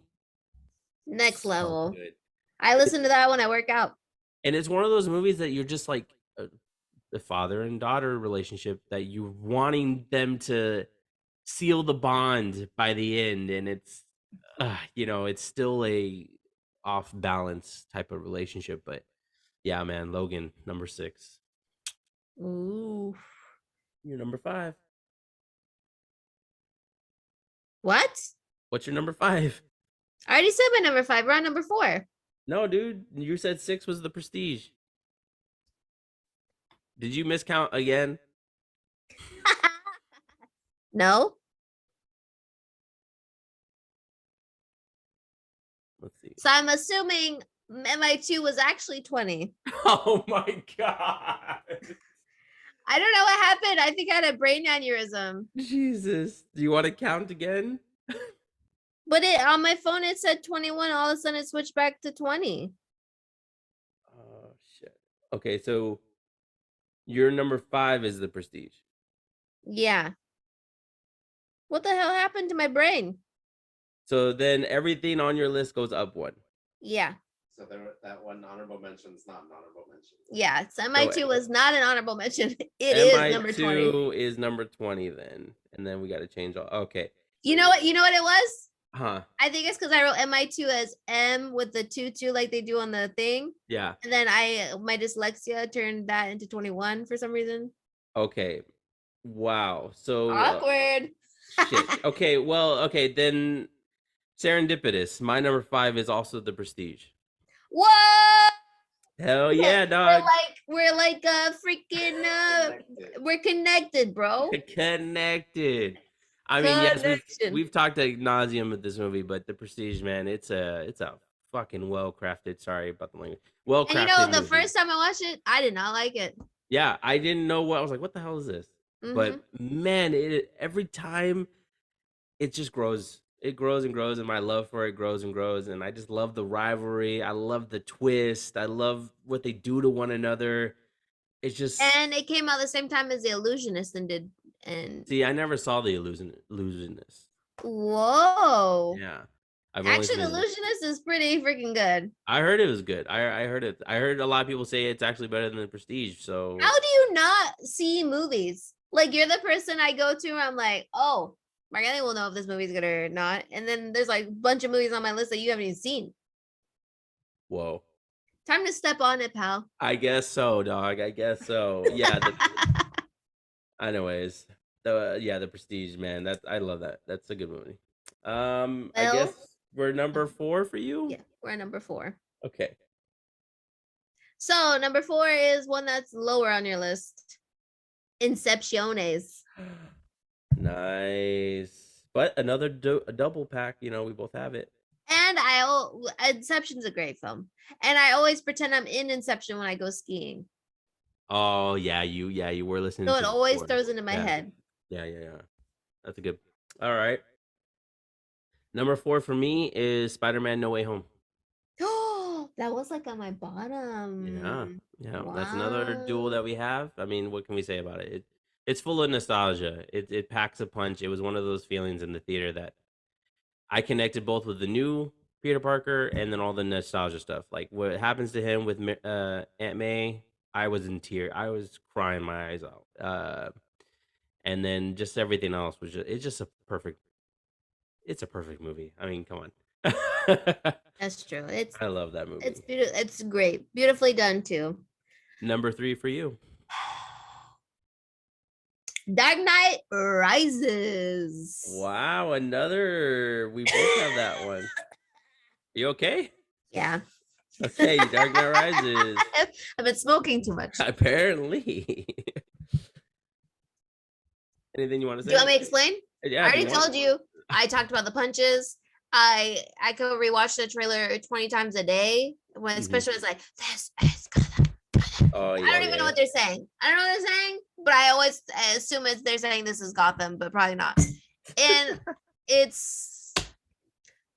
Next level. Good. I listen to that when I work out. And it's one of those movies that you're just like the father and daughter relationship that you're wanting them to seal the bond by the end. And it's, it's still a off balance type of relationship, but yeah, man, Logan, number 6. Ooh. You're number 5. What? What's your number 5? I already said my number 5. We're on number 4. No, dude, you said 6 was The Prestige. Did you miscount again? No. Let's see. So I'm assuming MI2 was actually 20. Oh my God. I don't know what happened. I think I had a brain aneurysm. Jesus. Do you want to count again? But on my phone it said 21. All of a sudden it switched back to 20. Oh shit. Okay, so your number 5 is The Prestige. Yeah. What the hell happened to my brain? So then everything on your list goes up 1. Yeah. So that one honorable mention is not an honorable mention. Yeah, so MI2 was not an honorable mention. It is number 20. MI2 is number 20 then. And then we got to change all. Okay. You know what it was? Huh. I think it's because I wrote MI2 as M with the 2 like they do on the thing. Yeah. And then my dyslexia turned that into 21 for some reason. Okay. Wow. So awkward. Shit. Okay, well, okay, then serendipitous. My number 5 is also The Prestige. What? Hell yeah, dog. We're like freaking we're connected, bro. Connected. I mean, yes, we've talked ad nauseum with this movie, but The Prestige, man, it's a fucking well crafted. Sorry about the language. Well crafted. And the first time I watched it, I did not like it. Yeah, I didn't know what I was like. What the hell is this? But man, every time it just grows. It grows and grows, and my love for it grows and grows. And I just love the rivalry. I love the twist. I love what they do to one another. It's just, and it came out the same time as The Illusionist and see, I never saw The Illusionist. Whoa. Yeah. Actually, The Illusionist is pretty freaking good. I heard it was good. I heard it. I heard a lot of people say it's actually better than The Prestige. So how do you not see movies? Like, you're the person I go to, and I'm like, oh, Margally will know if this movie's good or not. And then there's like a bunch of movies on my list that you haven't even seen. Whoa. Time to step on it, pal. I guess so, dog. I guess so. Yeah. Anyways, The Prestige, man. I love that. That's a good movie. I guess we're number 4 for you. Yeah, we're at number 4. Okay. So number 4 is one that's lower on your list. Incepciones. Nice, but another double pack. We both have it. And Inception's a great film, and I always pretend I'm in Inception when I go skiing. Oh yeah, you were listening. So it always throws into my head. Yeah. That's a good. All right. Number 4 for me is Spider-Man: No Way Home. Oh, that was like on my bottom. Yeah. Wow. That's another duel that we have. I mean, what can we say about it? It's full of nostalgia. It packs a punch. It was one of those feelings in the theater that I connected both with the new Peter Parker and then all the nostalgia stuff. Like what happens to him with Aunt May, I was in tears. I was crying my eyes out. And then just everything else was it's a perfect movie. I mean, come on. That's true. I love that movie. It's beautiful. It's great. Beautifully done too. Number 3 for you. Dark Knight Rises. Wow, another. We both have that one. You okay? Yeah. Okay, Dark Knight Rises. I've been smoking too much. Apparently. Anything you want to say? Do you want me to explain? Yeah. I already told you. I talked about the punches. I could rewatch the trailer 20 times a day. Especially when it's like, this is Gotham. I don't even know what they're saying. I don't know what they're saying, but I always assume they're saying this is Gotham, but probably not. And it's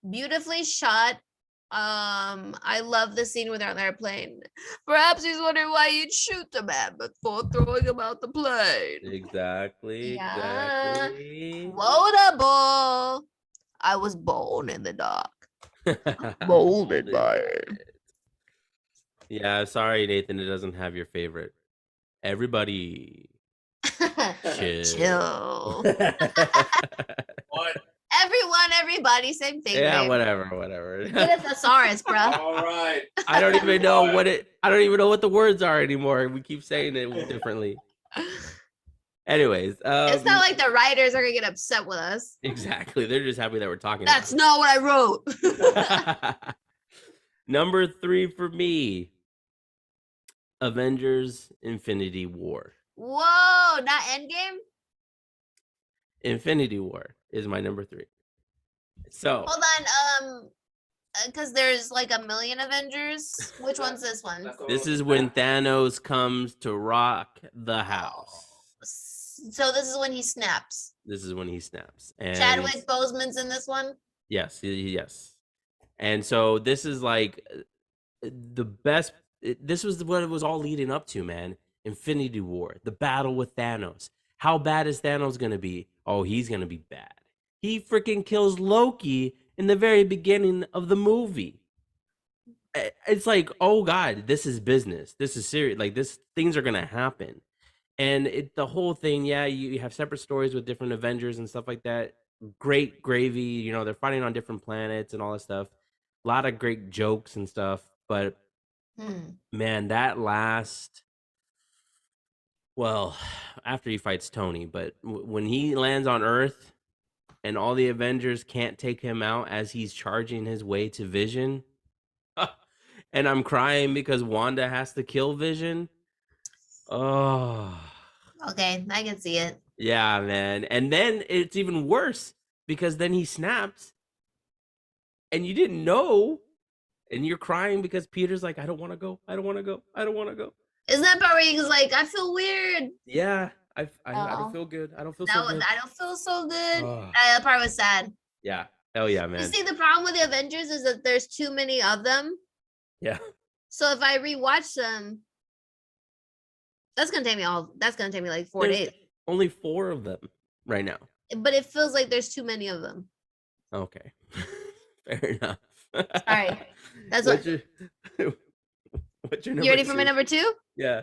beautifully shot. I love the scene where they're on their plane. Perhaps he's wondering why you'd shoot the man before throwing him out the plane. Exactly. Yeah. Exactly. Quotable. I was born in the dark. Molded by it. Yeah, sorry, Nathan. It doesn't have your favorite. Everybody, chill. What? Everybody, same thing. Yeah, babe. whatever. Get a thesaurus, bro. All right. I don't even know I don't even know what the words are anymore. We keep saying it differently. Anyways, it's not like the writers are gonna get upset with us. Exactly. They're just happy that we're talking. That's not what I wrote. Number 3 for me. Avengers: Infinity War. Whoa, not Endgame? Infinity War is my number 3. So hold on, because there's like a million Avengers. Which one's this one? This is when Thanos comes to rock the house. So this is when he snaps. And Chadwick Boseman's in this one? Yes. And so this is like the best. This was what it was all leading up to, man. Infinity War, the battle with Thanos. How bad is Thanos going to be? Oh, he's going to be bad. He freaking kills Loki in the very beginning of the movie. It's like, oh God, this is business. This is serious. Like things are going to happen. And the whole thing, yeah, you have separate stories with different Avengers and stuff like that. Great gravy. They're fighting on different planets and all that stuff. A lot of great jokes and stuff. But man, that last, well, after he fights Tony, but when he lands on Earth and all the Avengers can't take him out as he's charging his way to Vision. And I'm crying because Wanda has to kill Vision. Oh. Okay, I can see it. Yeah, man. And then it's even worse because then he snaps and you didn't know. And you're crying because Peter's like, I don't want to go. I don't want to go. I don't want to go. Isn't that part where he's like, I feel weird? Yeah, I don't feel good. I don't feel so good. I don't feel so good. That part was sad. Yeah. Hell yeah, man. You see, the problem with the Avengers is that there's too many of them. Yeah. So if I rewatch them, that's gonna take me like 4 days. Only 4 of them right now. But it feels like there's too many of them. Okay. Fair enough. Sorry. That's what's your number? You ready for my number 2? Yeah.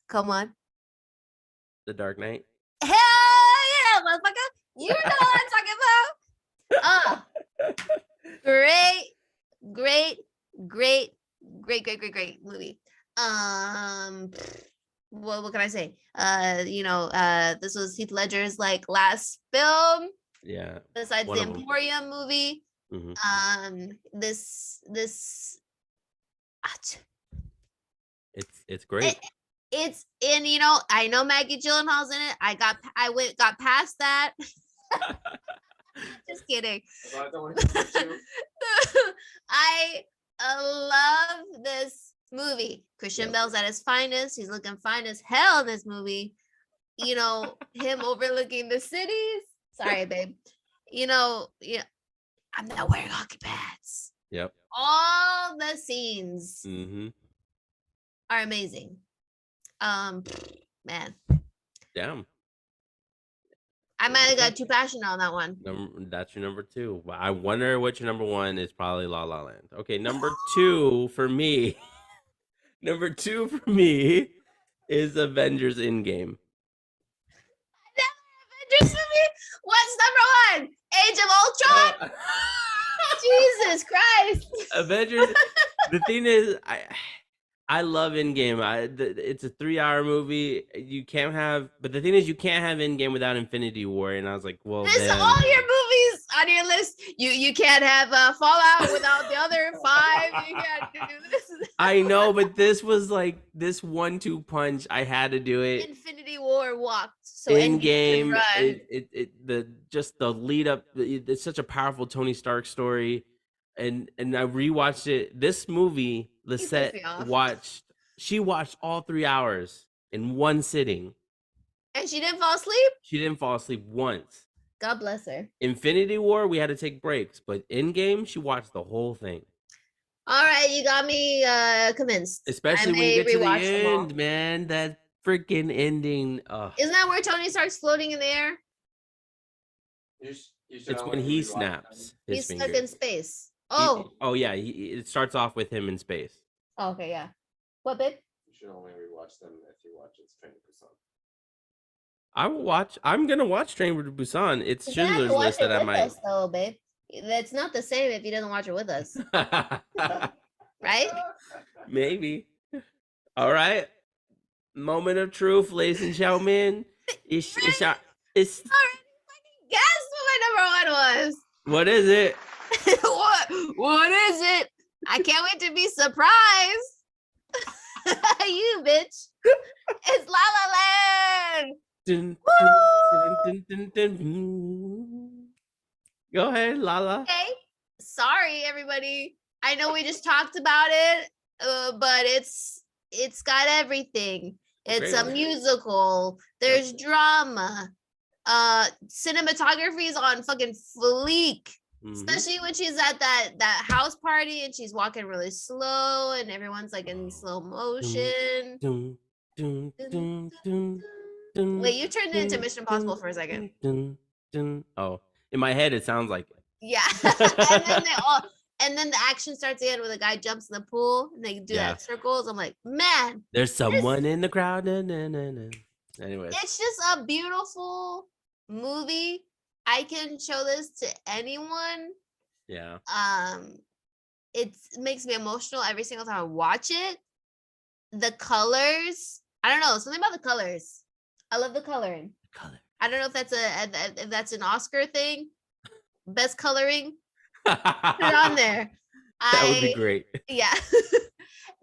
Come on. The Dark Knight. Hell yeah, motherfucker. You know what I'm talking about. Great movie. What can I say? This was Heath Ledger's like last film. Yeah. Besides the Emporium movie. Mm-hmm. It's great. It's in, I know Maggie Gyllenhaal's in it. I got past that. Just kidding. I love this movie. Christian Bale's at his finest. He's looking fine as hell in this movie. Him overlooking the cities. Sorry, babe. I'm not wearing hockey pads. Yep. All the scenes are amazing. Man. Damn. I might have got too passionate on that one. That's your number 2. I wonder what your number 1 is. Probably La La Land. Okay, number 2 for me. Number 2 for me is Avengers Endgame. Avengers movie? What's number 1? Age of Ultron? Jesus Christ. Avengers. The thing is, I love Endgame. It's a 3-hour movie. But the thing is, you can't have Endgame without Infinity War. And I was like, well, this all your movies on your list. You can't have Fallout without the other 5. You can't do this. I know, but this was like this 1-2 punch. I had to do it. Infinity War walked. So Endgame. The lead up. It's such a powerful Tony Stark story. And I rewatched it. This movie, Lisette she watched all 3 hours in one sitting. And she didn't fall asleep? She didn't fall asleep once. God bless her. Infinity War, we had to take breaks, but Endgame, she watched the whole thing. All right, you got me convinced. Especially when you get to the end, man. That freaking ending. Isn't that where Tony Stark's floating in the air? It's when he snaps. He's stuck in space. Oh yeah. It starts off with him in space. Oh, okay, yeah. What, babe? You should only rewatch them if you watch Train to Busan. I'm gonna watch Train to Busan. It's Schindler's List that I might. Though, babe. That's not the same if he doesn't watch it with us. Right? Maybe. All right. Moment of truth, ladies and gentlemen. It's already fucking guessed what my number 1 was. What is it? What is it? I can't wait to be surprised. You bitch. It's La La Land. Dun, dun, dun, dun. Go ahead, Lala. Okay. Sorry, everybody. I know we just talked about it, but it's got everything. It's a musical. There's drama. Cinematography is on fucking fleek. Especially when she's at that house party and she's walking really slow and everyone's like in slow motion. Wait, you turned it into Mission Impossible for a second. Oh, in my head it sounds like it. Yeah. And then the action starts again where the guy jumps in the pool and they do that circles. I'm like, man, there's someone in the crowd. Anyways, it's just a beautiful movie. I can show this to anyone. Yeah. It makes me emotional every single time I watch it. The colors, I don't know, something about the colors. I love the coloring. Color. I don't know if that's an Oscar thing. Best coloring. Put it on there. That would be great. Yeah.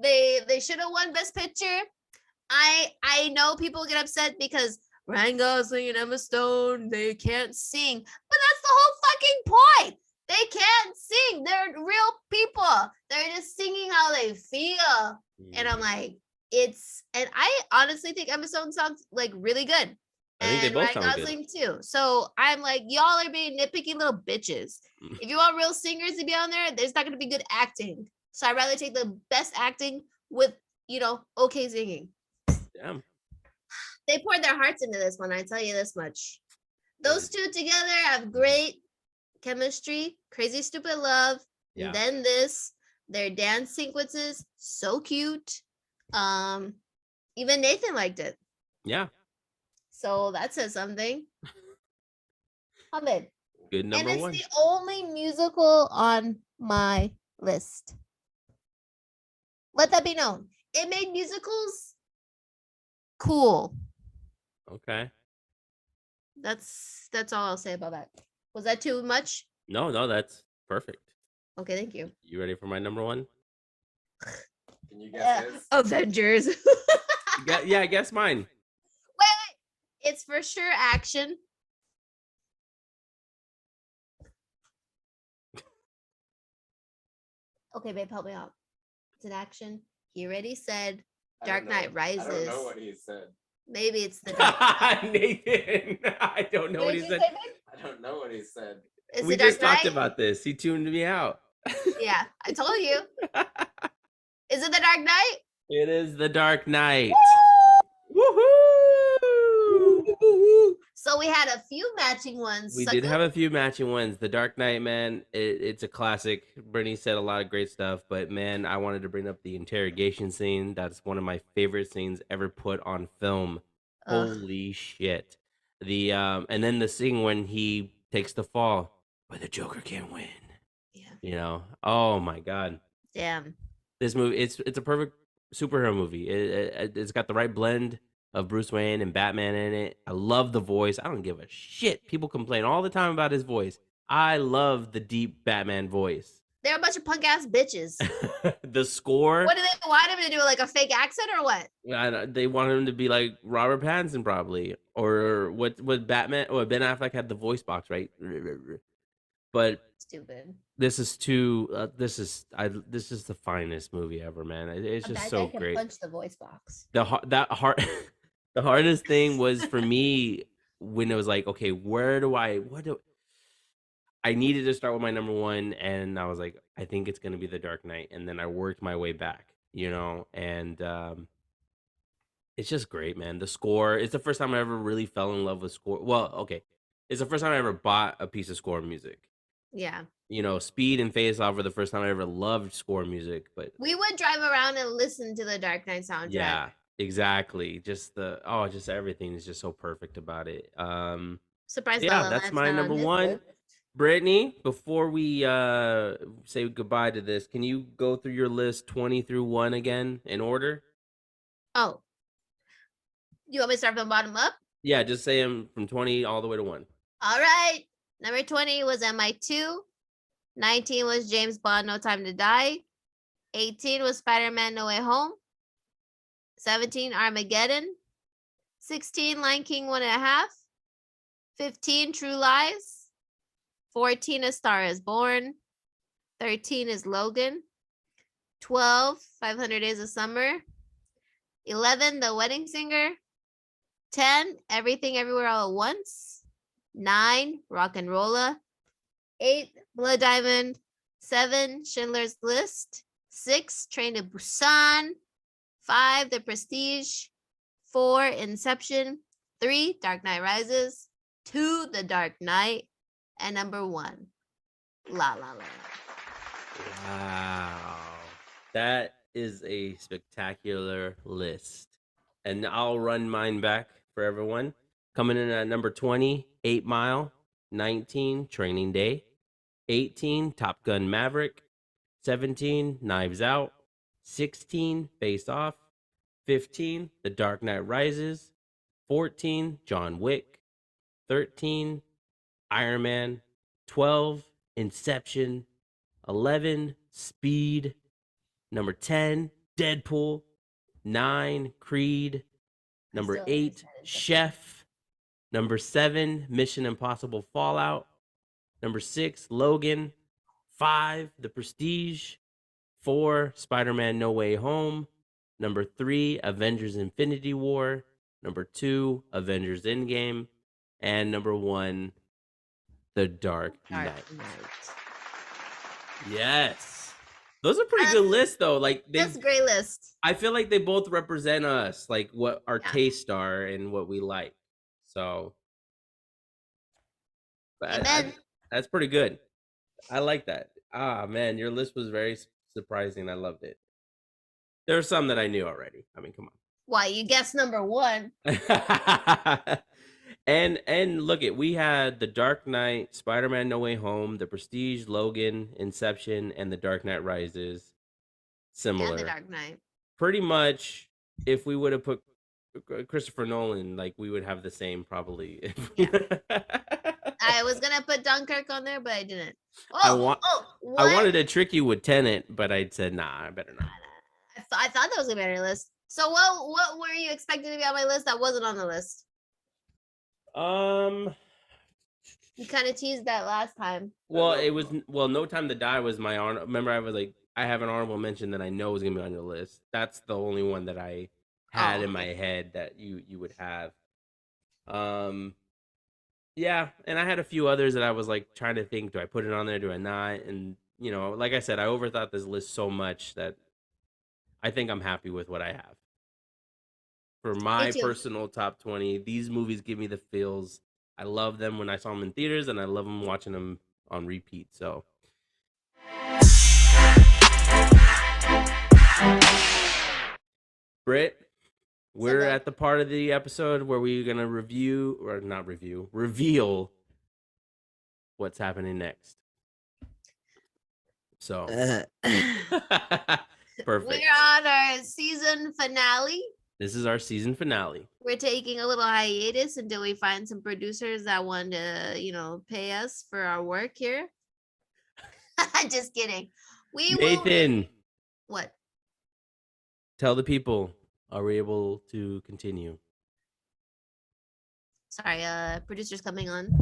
They should have won Best Picture. I know people get upset because Ryan Gosling and Emma Stone, they can't sing. But that's the whole fucking point. They can't sing. They're real people. They're just singing how they feel. And I'm like, and I honestly think Emma Stone sounds like really good. I think they both Ryan sound Gosling good too. So I'm like, y'all are being nitpicky little bitches. If you want real singers to be on there, there's not going to be good acting. So I'd rather take the best acting with, okay singing. Damn. They poured their hearts into this one, I tell you this much. Those two together have great chemistry, Crazy Stupid Love, and then their dance sequences, so cute. Even Nathan liked it. Yeah. So that says something. Ahmed. Good number one. And it's the only musical on my list. Let that be known. It made musicals cool. Okay. That's all I'll say about that. Was that too much? No, that's perfect. Okay, thank you. You ready for my number one? Can you guess his? Avengers. Yeah, guess mine. Wait. It's for sure action. Okay, babe, help me out. It's an action. He already said Dark Knight Rises. I don't know what he said. Maybe it's the Dark Knight. Nathan, I don't know what he said. I don't know what he said. We just talked about this. He tuned me out. Yeah, I told you. Is it the Dark Knight? It is the Dark Knight. Woohoo! So we had a few matching ones. We did have a few matching ones. The Dark Knight, man, it's a classic. Brittany said a lot of great stuff, but man, I wanted to bring up the interrogation scene. That's one of my favorite scenes ever put on film. Holy shit. And then the scene when he takes the fall, but the Joker can't win. Yeah. Oh my God. Damn. This movie, it's a perfect superhero movie. It's got the right blend of Bruce Wayne and Batman in it. I love the voice. I don't give a shit. People complain all the time about his voice. I love the deep Batman voice. They're a bunch of punk ass bitches. The score. What do they want him to do? Like a fake accent or what? They want him to be like Robert Pattinson probably, or what Batman or Ben Affleck had the voice box, right? But stupid. This is the finest movie ever, man. It's just so great. Punch the voice box. The hardest thing was for me when it was like, okay, I needed to start with my number one, and I was like, I think it's gonna be the Dark Knight, and then I worked my way back, and it's just great, man. The score, it's the first time I ever really fell in love with score. Well, okay, it's the first time I ever bought a piece of score music. Yeah. Speed and Face Off were the first time I ever loved score music, but we would drive around and listen to the Dark Knight soundtrack. Yeah, exactly. Just everything is just so perfect about it. Surprise! Yeah, that's my number one. Brittany, before we say goodbye to this, can you go through your list 20 through 1 again in order? Oh, you want me to start from bottom up? Yeah, just say them from 20 all the way to 1. All right. Number 20 was MI2. 19 was James Bond, No Time to Die. 18 was Spider-Man, No Way Home. 17, Armageddon. 16, Lion King 1.5. 15, True Lies. 14, A Star is Born. 13 is Logan. 12, 500 Days of Summer. 11, The Wedding Singer. 10, Everything Everywhere All at Once. 9, Rock and Rolla. 8, Blood Diamond. 7, Schindler's List. 6, Train to Busan. 5, The Prestige. 4, Inception. 3, Dark Knight Rises. 2, The Dark Knight. And number 1, La La Land. Wow. That is a spectacular list. And I'll run mine back for everyone. Coming in at number 20, 8 Mile. 19, Training Day. 18, Top Gun Maverick. 17, Knives Out. 16, Face Off. 15, The Dark Knight Rises. 14, John Wick. 13, Iron Man. 12, Inception. 11, Speed. Number 10, Deadpool. 9, Creed. Number 8, Chef. Number 7, Mission Impossible Fallout. Number 6, Logan. 5, The Prestige. 4, Spider-Man No Way Home. Number 3, Avengers Infinity War. Number 2, Avengers Endgame. And number 1, The Dark Knight. Yes. Those are pretty good lists, though. Like that's a great list. I feel like they both represent us, like what our tastes are and what we like. So that's pretty good. I like that. Ah, man, your list was very surprising. I loved it. There are some that I knew already. I mean, come on. Why, you guessed number 1. and look it, we had The Dark Knight, Spider-Man No Way Home, The Prestige, Logan, Inception, and The Dark Knight Rises. Similar. Yeah, The Dark Knight. Pretty much, if we would have put Christopher Nolan, like we would have the same probably. Yeah. I was gonna put Dunkirk on there, but I didn't. I wanted to trick you with Tenet, but I said, nah, I better not. I thought that was a better list. So what were you expecting to be on my list that wasn't on the list? You kind of teased that last time. Well, it was No Time to Die was my honor. Remember, I was like, I have an honorable mention that I know is gonna be on your list. That's the only one that I had in my head that you would have. Yeah, and I had a few others that I was like trying to think, do I put it on there, do I not? And like I said, I overthought this list so much that I think I'm happy with what I have. For my personal top 20, these movies give me the feels. I love them when I saw them in theaters, and I love them watching them on repeat. So, Britt, we're at the part of the episode where we're gonna reveal what's happening next. So, perfect. We're on our season finale. This is our season finale. We're taking a little hiatus until we find some producers that want to, pay us for our work here. Just kidding. Nathan. What? Tell the people, are we able to continue? Sorry, producers coming on.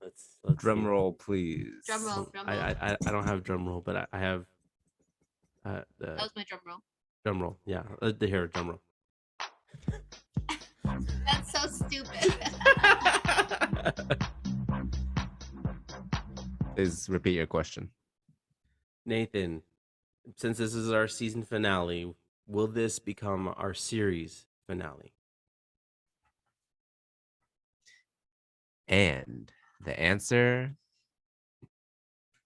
Let's drum roll, please. Drum roll. I don't have drum roll, but I have. That was my drum roll. Drum roll, yeah. Here, drum roll. That's so stupid. Please repeat your question. Nathan, since this is our season finale, will this become our series finale? And the answer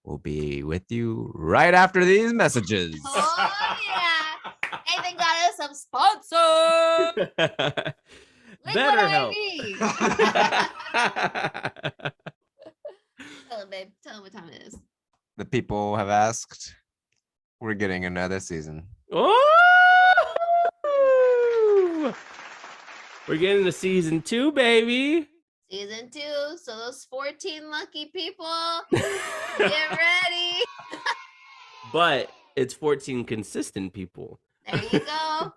will be with you right after these messages. Oh, yeah. Nathan got us some sponsor. Better help. Tell him, babe. Tell him what time it is. The people have asked. We're getting another season. Oh! We're getting to season 2, baby. Season 2. So those 14 lucky people, get ready. But it's 14 consistent people. There you go.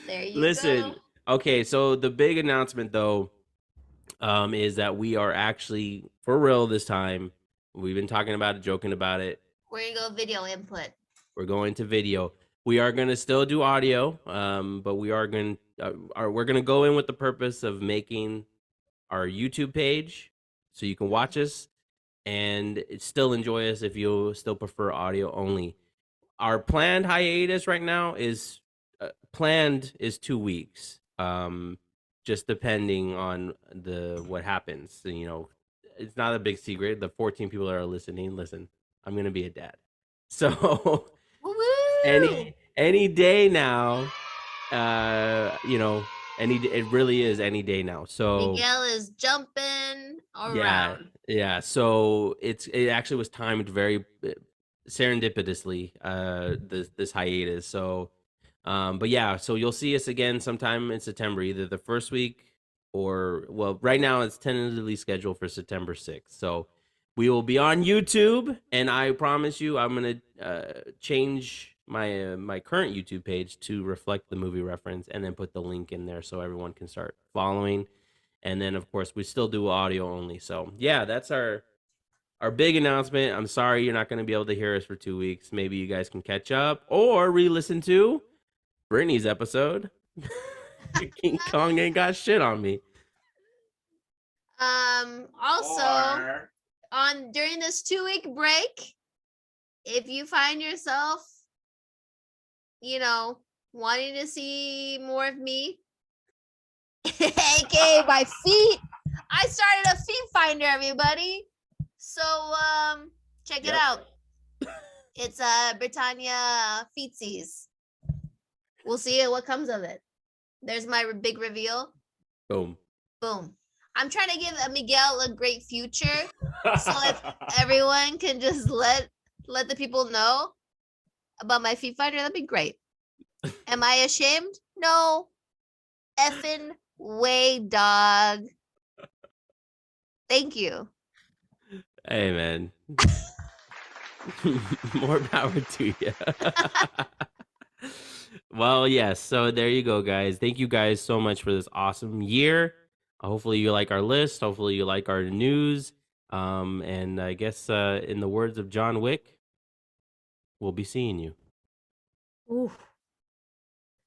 There you Listen, go. Okay, so the big announcement, though, is that we are actually, for real this time, we've been talking about it, joking about it. We're going to go video input. We're going to video. We are going to still do audio, but we are going we're going to go in with the purpose of making our YouTube page so you can watch us and still enjoy us if you still prefer audio only. Our planned hiatus right now is 2 weeks. Just depending on what happens. It's not a big secret. The 14 people that are listening, listen, I'm gonna be a dad. So any day now, it really is any day now. So Miguel is jumping around. Yeah. So it actually was timed very serendipitously, this hiatus. So But yeah, so you'll see us again sometime in September, either the first week or, well, right now it's tentatively scheduled for September 6th. So we will be on YouTube, and I promise you I'm going to change my current YouTube page to reflect the movie reference and then put the link in there so everyone can start following. And then, of course, we still do audio only. So yeah, that's our big announcement. I'm sorry you're not going to be able to hear us for 2 weeks. Maybe you guys can catch up or re-listen to Brittany's episode. King Kong ain't got shit on me. Also, during this 2-week break, if you find yourself, wanting to see more of me, aka my feet, I started a feet finder, everybody. So check it out. It's Britannia Feetsies. We'll see what comes of it. There's my big reveal. Boom. I'm trying to give Miguel a great future. So if everyone can just let the people know about my feet finder, that'd be great. Am I ashamed? No. Effing way, dog. Thank you. Hey, man. More power to you. Well, yes. So there you go, guys. Thank you guys so much for this awesome year. Hopefully you like our list. Hopefully you like our news. And I guess in the words of John Wick, we'll be seeing you. Ooh.